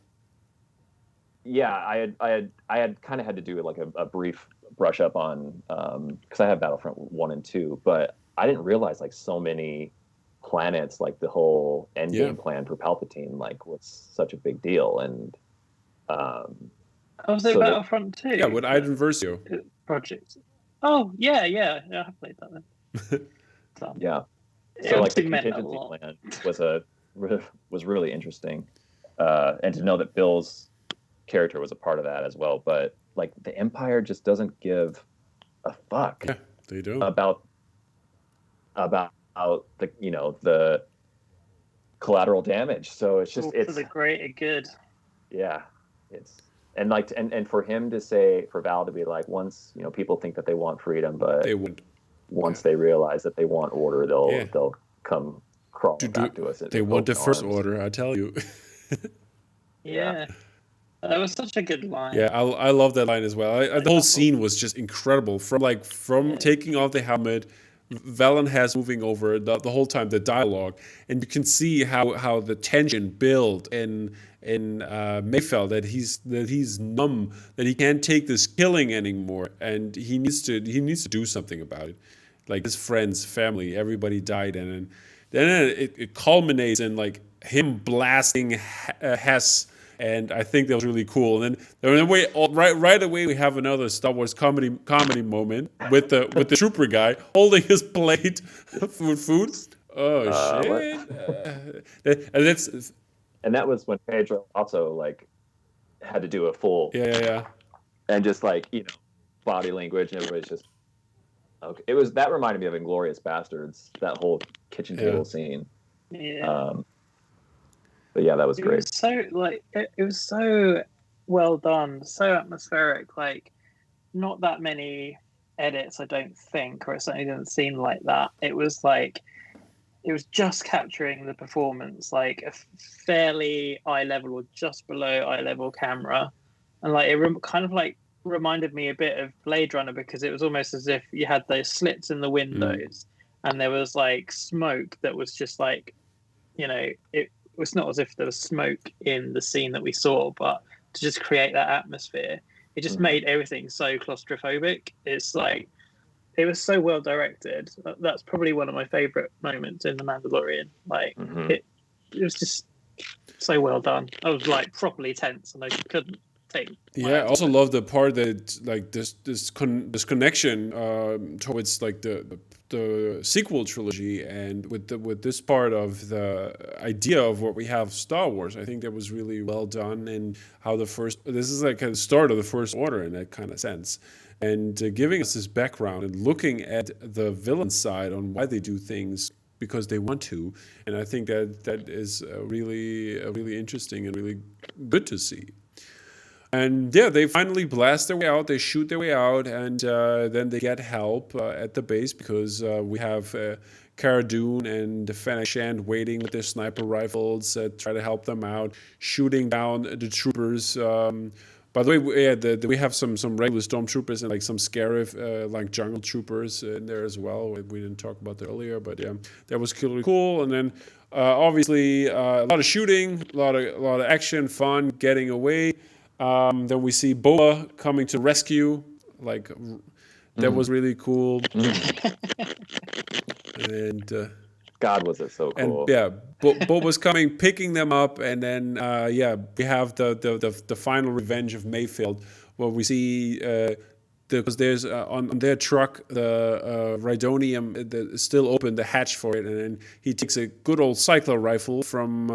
Yeah, I had kind of had to do a brief brush up on because I have Battlefront 1 and 2, but I didn't realize so many planets, the whole endgame plan for Palpatine, was such a big deal. And was it Battlefront 2? Yeah, with Iden Versio. Project. Oh yeah, I have played that then. Yeah. So the contingency plan was really interesting, and to know that Bill's character was a part of that as well. But the Empire just doesn't give a fuck. Yeah, they don't. about the collateral damage. So it's just for the greater good. Yeah, and for him to say, for Val to be once people think that they want freedom, but they won't. Once they realize that they want order, they'll come crawling back to us. They want the first order, I tell you. Yeah. That was such a good line. Yeah, I love that line as well. The whole scene was just incredible. From taking off the helmet, Valen has moving over the whole time, the dialogue, and you can see how the tension build in Mayfeld, that he's numb, that he can't take this killing anymore, and he needs to do something about it. Like his friends, family, everybody died, and then it culminates in like him blasting Hess. And I think that was really cool. And then right away we have another Star Wars comedy moment with the trooper guy holding his plate with food. Oh shit! And that was when Pedro also like had to do a full yeah. And just like body language, and everybody's just okay. That reminded me of Inglourious Bastards, that whole kitchen table scene. Yeah. But yeah, that was great. It was so well done, so atmospheric. Like, not that many edits, I don't think, or it certainly didn't seem like that. It was just capturing the performance, like a fairly eye level or just below eye level camera, and like it kind of like reminded me a bit of Blade Runner, because it was almost as if you had those slits in the windows, and there was like smoke that was just like, it was not as if there was smoke in the scene that we saw, but to just create that atmosphere, it just made everything so claustrophobic. It's like, it was so well directed. That's probably one of my favorite moments in The Mandalorian. Like, it was just so well done. I was like properly tense, and I couldn't take. Yeah, I also love the part that like this connection towards like the sequel trilogy, and with this part of the idea of what we have Star Wars. I think that was really well done, and how this is like a start of the First Order in that kind of sense, and giving us this background and looking at the villain side on why they do things because they want to, and I think that is really interesting and really good to see. And yeah, they finally blast their way out. They shoot their way out, and then they get help at the base, because we have Cara Dune and Fennec Shand waiting with their sniper rifles, try to help them out, shooting down the troopers. By the way, we have some regular stormtroopers and like some Scarif, like jungle troopers in there as well. We didn't talk about that earlier, but yeah, that was really cool. And then obviously a lot of shooting, a lot of action, fun, getting away. Then we see Boba coming to rescue. Like, that was really cool. And God, was it so cool. And yeah, Boba's coming, picking them up, and then we have the final revenge of Mayfield, where we see because there's on their truck the Rhydonium still open, the hatch for it, and then he takes a good old cycler rifle from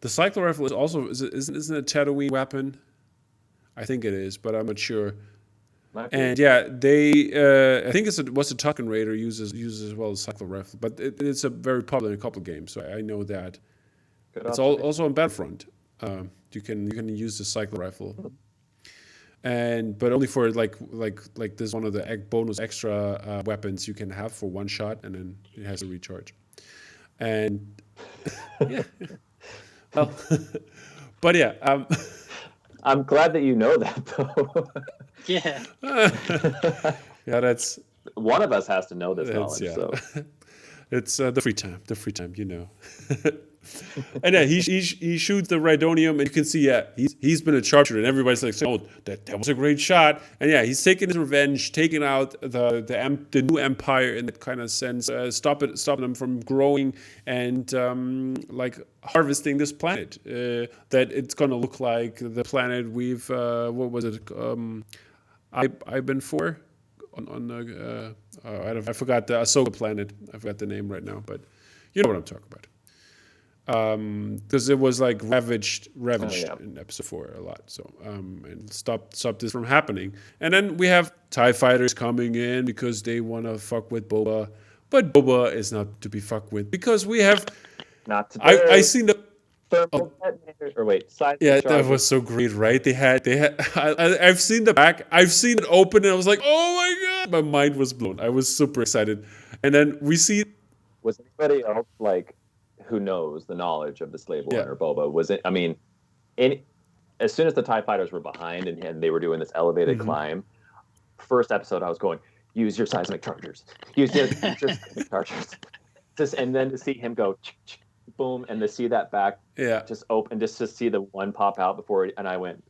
the cycler rifle is also isn't it a Tatooine weapon? I think it is, but I'm not sure. And yeah, they I think what's the Tusken Raider uses as well as cycler rifle, but it's a very popular in a couple of games, so I know that. It's also on Battlefront. You can use the cycler rifle, but only for like this one of the bonus extra weapons you can have for one shot, and then it has a recharge. And yeah, well, but yeah. I'm glad that you know that, though. Yeah. Yeah, that's... One of us has to know this knowledge, yeah. So. It's the free time, And yeah, he shoots the Rhydonium, and you can see, he's been a sharpshooter, and everybody's like, oh, that was a great shot. And yeah, he's taking his revenge, taking out the new empire in that kind of sense, stopping them from growing and like harvesting this planet. That it's gonna look like the planet we've what was it? I've been for on I forgot the Ahsoka planet. I forgot the name right now, but you know what I'm talking about. Because it was like ravaged in episode 4 a lot. So and stop this from happening. And then we have TIE fighters coming in because they want to fuck with Boba, but Boba is not to be fucked with, because we have not today. I seen the or wait, yeah, that was so great, right? They had I've seen the back, I've seen it open, and I was like, oh my god, my mind was blown. I was super excited. And then we see, was anybody else like who knows the knowledge of the slave one or Boba? Was it? I mean, as soon as the TIE fighters were behind and they were doing this elevated climb, first episode I was going, use your seismic chargers. Use your seismic chargers. And then to see him go, boom, and to see that back just open, just to see the one pop out before, and I went,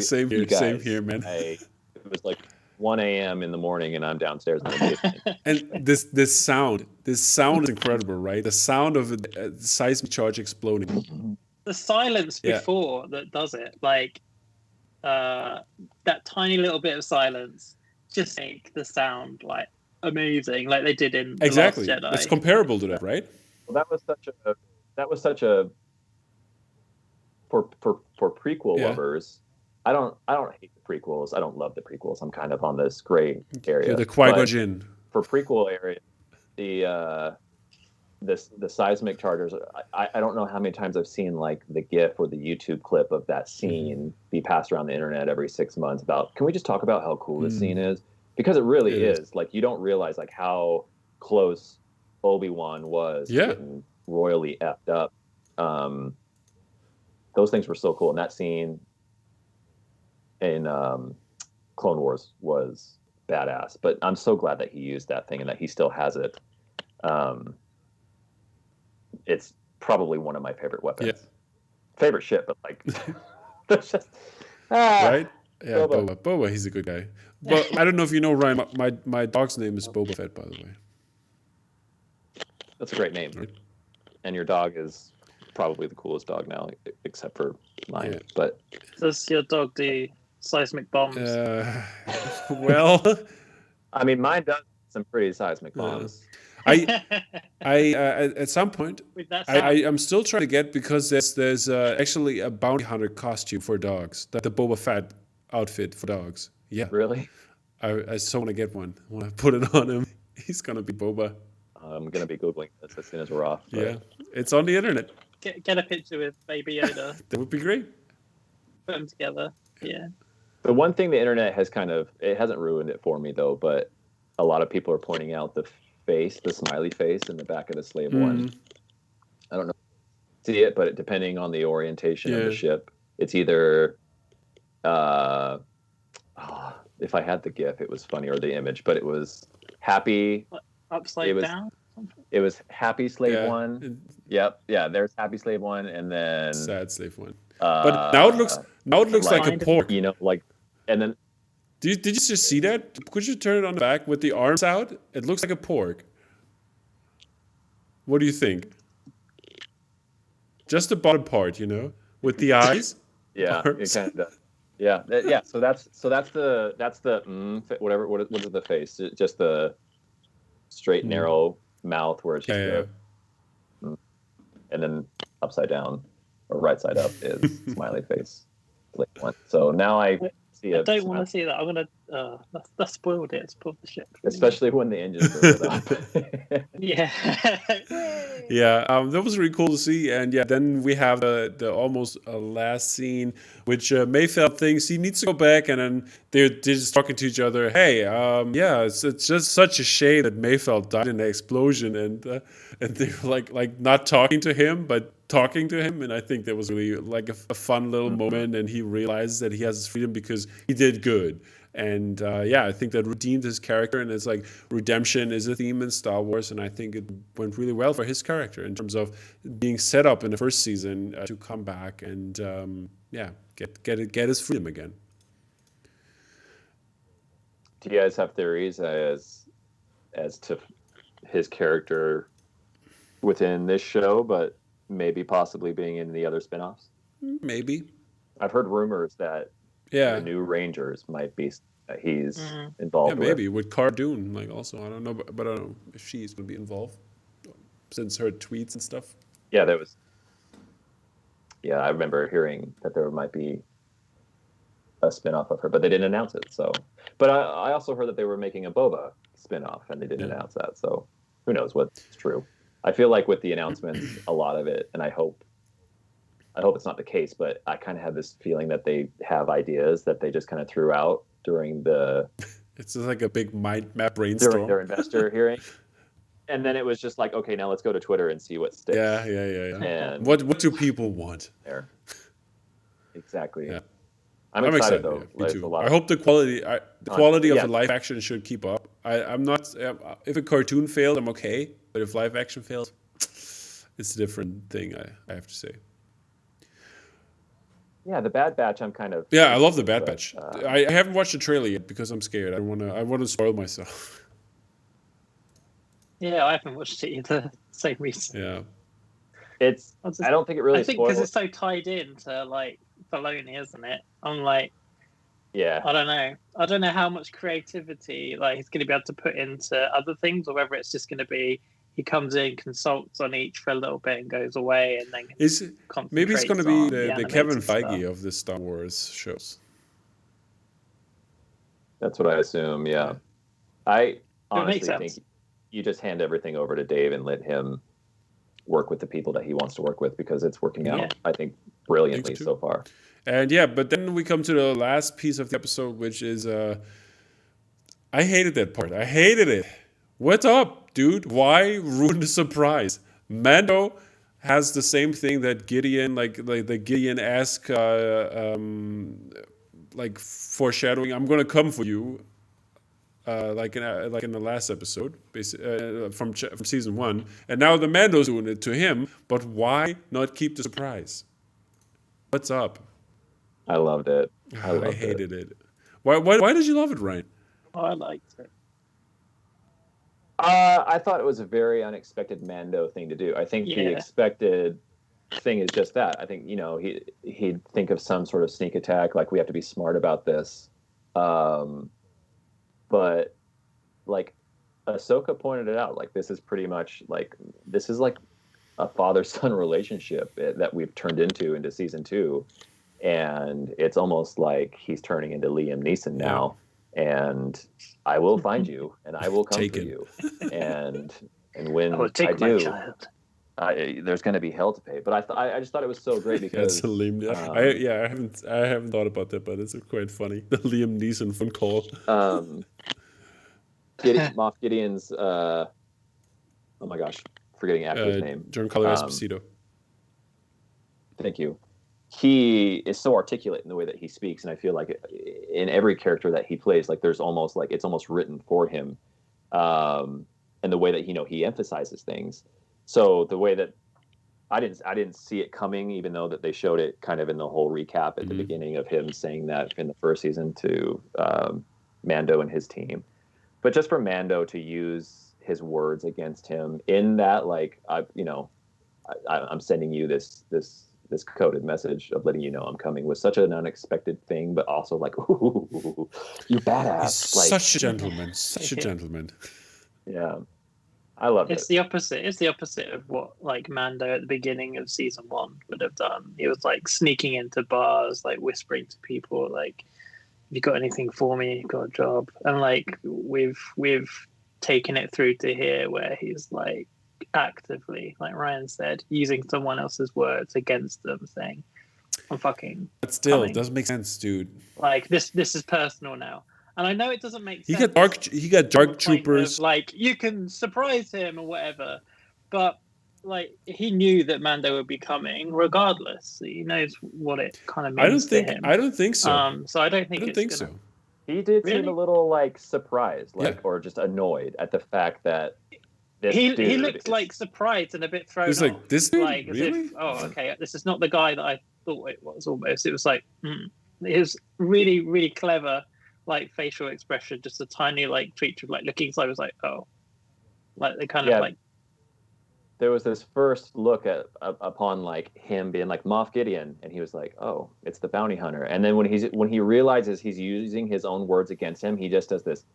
same here, man. It was like 1 a.m. in the morning, and I'm downstairs in the basement. And this sound is incredible, right? The sound of a seismic charge exploding. The silence before that does it, like that tiny little bit of silence, just make the sound like amazing, like they did in The Last Jedi. It's comparable to that, right? Well, that was such a for prequel lovers. I don't hate the prequels. I don't love the prequels. I'm kind of on this gray area. You're the Qui-Gon Jinn. For prequel area, the seismic chargers. I don't know how many times I've seen like the GIF or the YouTube clip of that scene be passed around the internet every 6 months about. Can we just talk about how cool this scene is? Because it really is. Like you don't realize like how close Obi-Wan was getting royally effed up. Those things were so cool, and that scene in Clone Wars was badass. But I'm so glad that he used that thing and that he still has it. It's probably one of my favorite weapons. Yeah. Favorite shit, but like, that's just right. Yeah, Boba, he's a good guy. But I don't know if you know, Ryan. My dog's name is Boba Fett, by the way. That's a great name, right? And your dog is probably the coolest dog now, except for mine. Yeah. But does your dog do seismic bombs? Well, I mean, mine does some pretty seismic bombs. I at some point, I'm still trying to get, because there's actually a bounty hunter costume for dogs, the Boba Fett outfit for dogs. Yeah, really? I still want to get one. I want to put it on him. He's gonna be Boba. I'm gonna be googling this as soon as we're off. But... Yeah, it's on the internet. Get a picture with Baby Yoda. That would be great. Put them together. Yeah. The one thing the internet has it hasn't ruined it for me though, but a lot of people are pointing out the smiley face in the back of the Slave One. I don't know if you see it, but depending on the orientation of the ship, it's either if I had the GIF, it was funny, or the image, but it was happy upside down. It was Happy Slave One. Yep. Yeah, there's Happy Slave One, and then Sad Slave One. But now it looks like a pork. You know, like, and then. Did you just see that? Could you turn it on the back with the arms out? It looks like a pork. What do you think? Just the bottom part, with the eyes. Yeah, it kind of does. Yeah, yeah. So that's the whatever. What is the face? Just the straight narrow mouth where it's just and then upside down or right side up is smiley face. So now I don't want to see that. I'm gonna. That spoiled it. Spoiled the ship. Especially when the engines are lit up. Yeah. That was really cool to see. And then we have the almost last scene, which Mayfeld thinks he needs to go back, and then they're just talking to each other. Hey, it's just such a shame that Mayfeld died in the explosion, and they're like not talking to him, but talking to him. And I think that was really like a fun little moment, and he realizes that he has his freedom because he did good. And I think that redeemed his character, and it's like redemption is a theme in Star Wars, and I think it went really well for his character in terms of being set up in the first season to come back and get his freedom again. Do you guys have theories as to his character within this show, but maybe possibly being in the other spinoffs? Maybe. I've heard rumors that the new Rangers might be he's involved with. Maybe with Cara Dune, like, also I don't know, but I don't know if she's going to be involved since her tweets and stuff. Yeah, there was. Yeah, I remember hearing that there might be a spinoff of her, but they didn't announce it. So, but I also heard that they were making a Boba spinoff, and they didn't announce that. So, who knows what's true? I feel like with the announcements, a lot of it, and I hope it's not the case, but I kind of have this feeling that they have ideas that they just kind of threw out during the. It's just like a big mind map brainstorm during their investor hearing, and then it was just like, okay, now let's go to Twitter and see what sticks. Yeah. And what do people want? There, exactly. Yeah. I'm excited though. Yeah, me There's a too. lot I hope the quality of yeah. the live action should keep up. I'm not. If a cartoon fails, I'm okay. But if live action fails, it's a different thing. I have to say. Yeah, the Bad Batch. I'm kind of Yeah, I love pleased the with, Bad but, Batch. I haven't watched the trailer yet because I'm scared. I want to spoil myself. Yeah, I haven't watched it either. Same reason. Yeah. I don't think it really I think because spoils. it's so tied in to like Filoni, isn't it? I'm like, Yeah, I don't know how much creativity like he's going to be able to put into other things, or whether it's just going to be he comes in, consults on each for a little bit, and goes away, and then Maybe it's going to concentrates be on the Kevin animated Feige stuff. of the Star Wars shows. that's what I assume. Yeah, I honestly sense. think you just hand everything over to Dave and let him work with the people that he wants to work with, because it's working out, I think, brilliantly Thanks, too. so far. And yeah, but then we come to the last piece of the episode, which is I hated that part. I hated it. What's up, dude? Why ruin the surprise? Mando has the same thing that Gideon, like the Gideon-esque, like foreshadowing. I'm gonna come for you, like in the last episode, from season 1. And now the Mando's doing it to him. But why not keep the surprise? What's up? I loved it. I hated it. Why did you love it, Ryan? Oh, I liked it. I thought it was a very unexpected Mando thing to do. I think the expected thing is just that. I think, he'd think of some sort of sneak attack, like we have to be smart about this. But like Ahsoka pointed it out, like this is pretty much like a father-son relationship that we've turned into season 2, and it's almost like he's turning into Liam Neeson now. And I will find you, and I will come for you, and when I do, there's going to be hell to pay. But I just thought it was so great because I haven't thought about that, but it's quite funny. The Liam Neeson phone call. Moff Gideon's oh my gosh, forgetting actor's name. Giancarlo Esposito. Thank you. He is so articulate in the way that he speaks, and I feel like in every character that he plays, like there's almost like it's almost written for him, and the way that he emphasizes things. So the way that I didn't see it coming, even though that they showed it kind of in the whole recap at the beginning of him saying that in the first season to Mando and his team. But just for Mando to use his words against him in that, like, I'm sending you this coded message of letting you know I'm coming, was such an unexpected thing, but also like, ooh, you badass. He's like, such a gentleman. Such a gentleman. Yeah. I love it. It's the opposite. It's the opposite of what like Mando at the beginning of season 1 would have done. He was like sneaking into bars, like whispering to people, like, "Have you got anything for me? Got a job?" And like we've taken it through to here, where he's like actively, like Ryan said, using someone else's words against them, saying, "I'm fucking." But still, coming. It doesn't make sense, dude. Like this is personal now. And I know it doesn't make sense. He got dark troopers. Of, like, you can surprise him or whatever, but like he knew that Mando would be coming regardless. He knows what it kind of means to him. I don't think so. So I don't think so. He did seem a little like surprised, or just annoyed at the fact that he looked like surprised and a bit thrown off. He's like, this dude, like, really? As if, okay, this is not the guy that I thought it was. Almost, it was like it was really, really clever. Like facial expression, just a tiny like tweak of like looking. So I was like, oh, like they kind of like. There was this first look upon like him being like Moff Gideon, and he was like, oh, it's the bounty hunter. And then when he realizes he's using his own words against him, he just does this.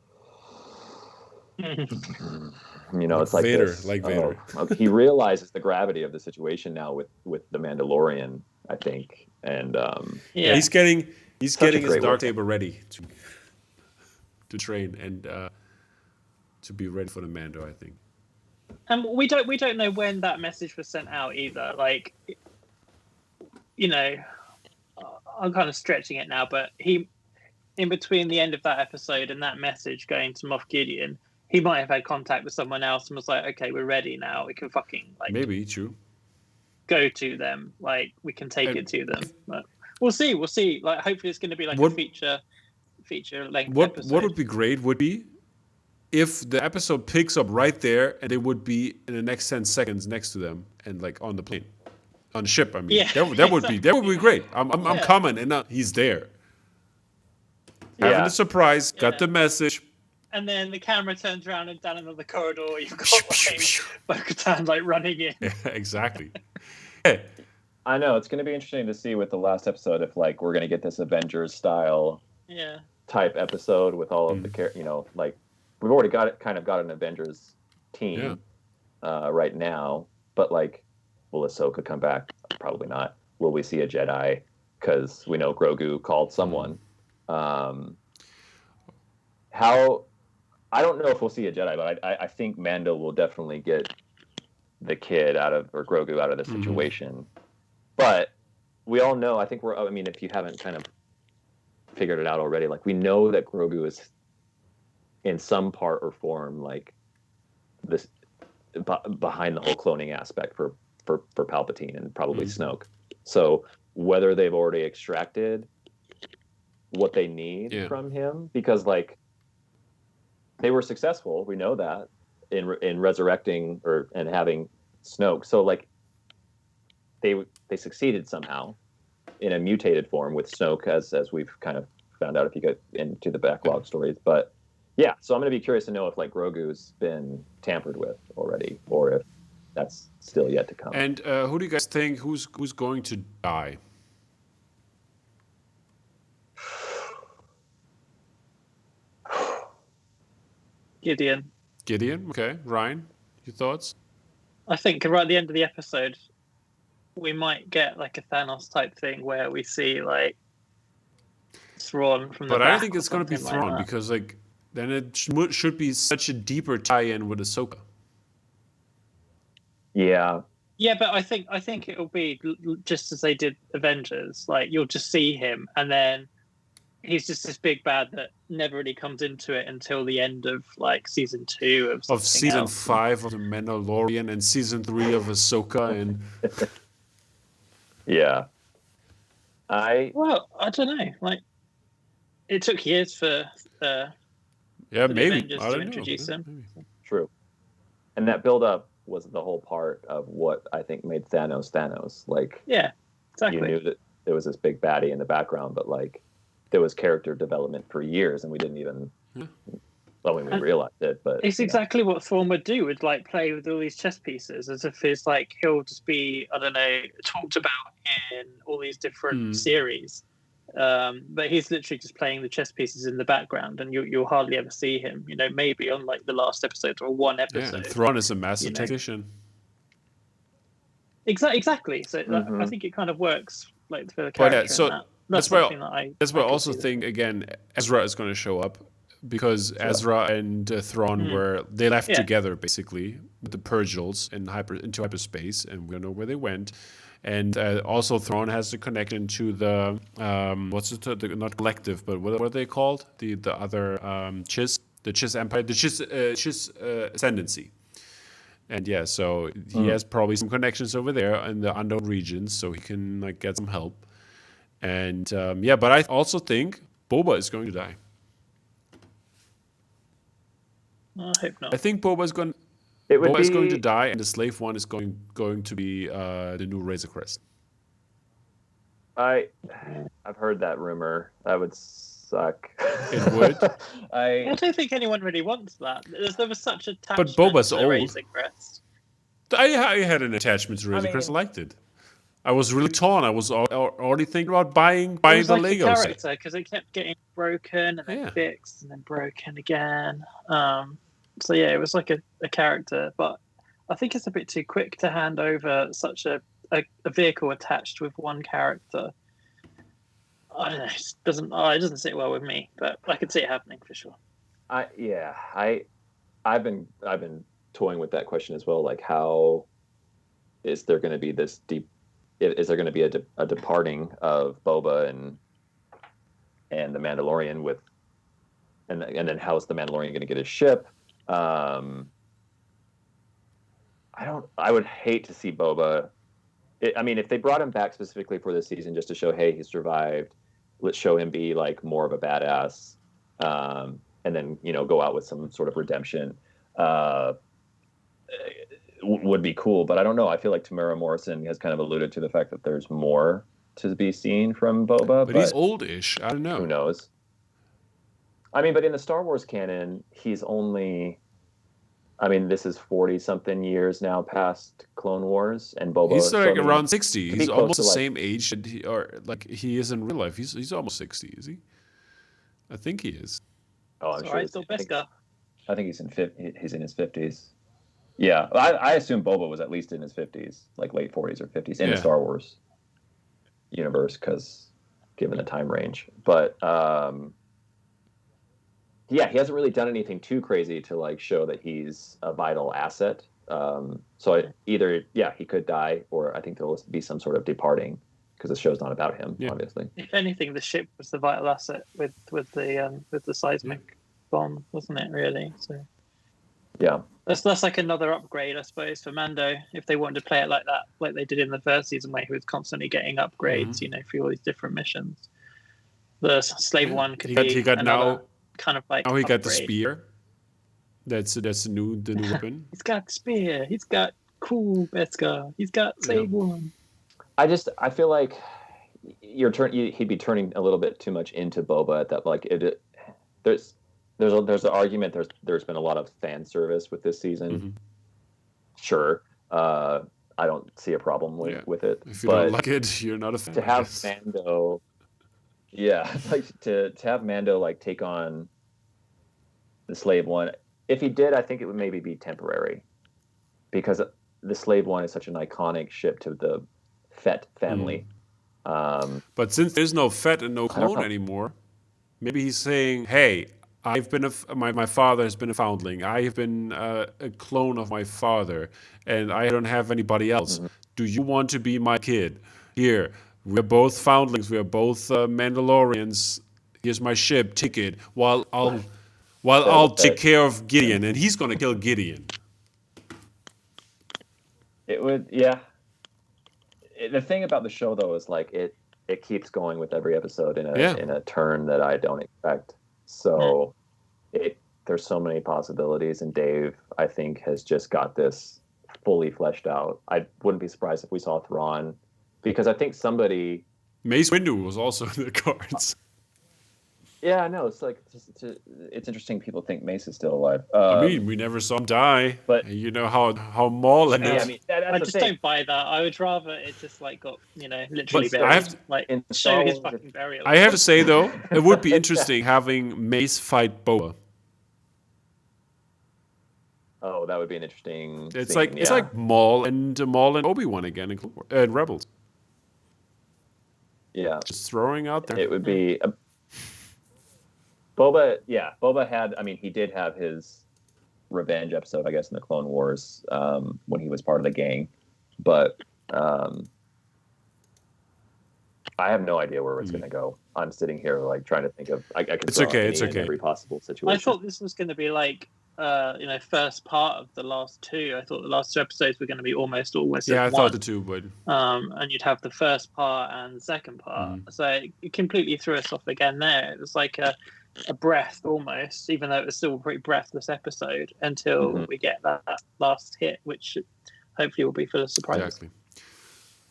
It's like Vader, this. like Vader. He realizes the gravity of the situation now with the Mandalorian, I think, and he's getting his dark saber ready to train and to be ready for the Mando, I think. And we don't know when that message was sent out either. Like, I'm kind of stretching it now, but he, in between the end of that episode and that message going to Moff Gideon, he might have had contact with someone else and was like, okay, we're ready now. We can fucking like maybe true. Go to them. Like we can take it to them. But We'll see. We'll see. Like, hopefully, it's going to be like What- a feature length What episode. would be great would be if the episode picks up right there and they would be in the next 10 seconds next to them and like on the plane, on the ship. I mean, Yeah, that would be great. I'm Yeah. coming and he's there, having Yeah. the surprise, got Yeah. the message. And then the camera turns around and down another corridor, you've got like Bo-Katan like running in. Yeah, exactly. Yeah. I know it's going to be interesting to see with the last episode if like we're going to get this Avengers style Yeah. type episode with all of the like we've already got an Avengers team right now, but like will Ahsoka come back? Probably not. Will we see a Jedi? Because we know Grogu called someone. How I don't know if we'll see a Jedi, but I think Mando will definitely get the kid or Grogu out of the situation. But we all know, if you haven't kind of figured it out already, like we know that Grogu is in some part or form like this behind the whole cloning aspect for Palpatine and probably Snoke. So whether they've already extracted what they need from him, because like they were successful, we know that in resurrecting and having Snoke. So like they succeeded somehow in a mutated form with Snoke, as we've kind of found out if you get into the backlog stories. But yeah, so I'm going to be curious to know if like Grogu's been tampered with already, or if that's still yet to come. And who do you guys think who's going to die? Gideon. Okay. Ryan, your thoughts? I think right at the end of the episode, we might get like a Thanos type thing where we see like Thrawn from the But back. I don't think it's going to be or something Thrawn like that. because like then it should be such a deeper tie-in with Ahsoka. Yeah. Yeah, but I think it'll be just as they did Avengers. Like you'll just see him, and then he's just this big bad that never really comes into it until the end of like season 2 Of season else. 5 of the Mandalorian and season 3 of Ahsoka and Yeah. Well, I don't know. Like it took years for yeah, the maybe Avengers I to don't introduce know. him. Maybe. True. And that build up was the whole part of what I think made Thanos. Like Yeah, exactly. you knew that there was this big baddie in the background, but like there was character development for years and we didn't even we realized it, but It's exactly what Thrawn would do, would like play with all these chess pieces as if it's like he'll just be, I don't know, talked about in all these different series. But he's literally just playing the chess pieces in the background and you'll hardly ever see him, maybe on like the last episode or one Yeah, episode. and Thrawn is a master tactician. Exactly. So I think it kind of works like for the character. So that's why something that that's why I could also see that. think again Ezra is going to show up because Ezra and Thrawn they left together basically with the Purgils into hyperspace, and we don't know where they went. And also Thrawn has the connection to the not collective, but what are they called? The other Chiss Empire, the Chiss ascendancy. And yeah, so he has probably some connections over there in the unknown regions, so he can like get some help. And but I also think Boba is going to die. I hope not. I think Boba's going. Boba is going to die, and the Slave One is going to be the new Razor Crest. I've heard that rumor. That would suck. It would. I don't think anyone really wants that. There was such attachment Boba's to the old. Razor Crest. I had an attachment to Razor Crest. I liked it. I was really torn. I was already thinking about buying It was the like Lego a set. character because it kept getting broken and then fixed and then broken again. So yeah, it was like a character, but I think it's a bit too quick to hand over such a vehicle attached with one character. I don't know. It doesn't sit well with me, but I could see it happening for sure. I've been toying with that question as well. Like, how is there going to be this deep? Is there going to be a departing of Boba and the Mandalorian with, and then how is the Mandalorian going to get his ship? I would hate to see Boba I mean, if they brought him back specifically for this season just to show, hey, he survived, let's show him be like more of a badass, and then go out with some sort of redemption, would be cool. But I don't know. I feel like Tamara Morrison has kind of alluded to the fact that there's more to be seen from Boba. But he's oldish. I don't know. Who knows? I mean, but in the Star Wars canon, he's only... I mean, this is 40-something years now past Clone Wars, and Boba... He's like so, around 60. He's almost the like, same age that he is in real life. He's almost 60, is he? I think he is. Oh, I'm sure. Still Beskar. I think he's in his 50s. Yeah, I assume Boba was at least in his 50s, like late 40s or 50s in the Star Wars universe, because given the time range. But yeah, he hasn't really done anything too crazy to like show that he's a vital asset. So either he could die, or I think there'll be some sort of departing, because the show's not about him, obviously. If anything, the ship was the vital asset with the seismic bomb, wasn't it? Really? So yeah, that's like another upgrade, I suppose, for Mando, if they wanted to play it like that, like they did in the first season, where he was constantly getting upgrades, for all these different missions. The slave one could be he got another now, kind of like. Now he got the upgrade. spear. That's the new weapon. He's got spear. He's got cool Beskar. He's got slave one. I feel like he'd be turning a little bit too much into Boba at that. Like there's an argument. There's been a lot of fan service with this season. Mm-hmm. Sure, I don't see a problem with it. If you don't like it, you're not a fan. To have Mando, like to have Mando like take on the slave one. If he did, I think it would maybe be temporary, because the slave one is such an iconic ship to the Fett family. But since there's no Fett and no clone anymore, maybe he's saying, "Hey, I've been my father has been a foundling. I have been a clone of my father, and I don't have anybody else. Mm-hmm. Do you want to be my kid? Here, we're both foundlings. We are both Mandalorians. Here's my ship ticket. While I'll take care of Gideon, and he's going to kill Gideon." It would, the thing about the show, though, is like it keeps going with every episode in a turn that I don't expect. So there's so many possibilities, and Dave, I think, has just got this fully fleshed out. I wouldn't be surprised if we saw Thrawn, because I think somebody... Mace Windu was also in the cards. Yeah, no, it's like it's interesting. People think Mace is still alive. I mean, we never saw him die, but you know how Maul ended. Yeah, I mean, I just don't buy that. I would rather it just like got literally buried. Show his fucking burial. I have to say though, it would be interesting having Mace fight Boba. Oh, that would be an interesting. It's like Maul and Obi-Wan again in Rebels. Yeah, just throwing out there. It would be. Boba had, I mean, he did have his revenge episode, I guess, in the Clone Wars, when he was part of the gang. But I have no idea where it's going to go. I'm sitting here, like, trying to think of, I could throw in every possible situation. I thought this was going to be like, first part of the last two. I thought the last two episodes were going to be almost I thought the two would. And you'd have the first part and the second part. So it completely threw us off again there. It was like a breath almost, even though it was still a pretty breathless episode, until we get that last hit, which hopefully will be full of surprises. Exactly.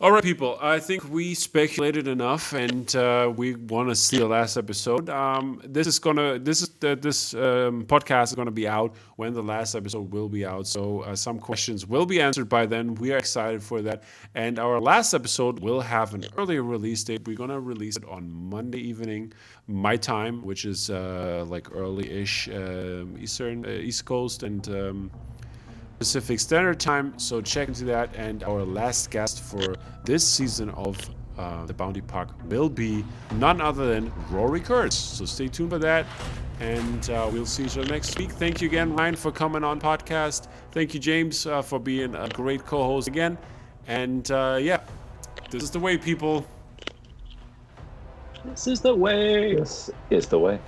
All right, people. I think we speculated enough, and we want to see the last episode. This podcast is gonna be out when the last episode will be out. So some questions will be answered by then. We are excited for that, and our last episode will have an earlier release date. We're gonna release it on Monday evening, my time, which is like early-ish East Coast and. Pacific Standard Time, so check into that. And our last guest for this season of the Bounty Park will be none other than Rory Kurtz. So stay tuned for that, and we'll see each other next week. Thank you again, Ryan, for coming on podcast. Thank you, James, for being a great co-host again. And this is the way, people. This is the way. This is the way.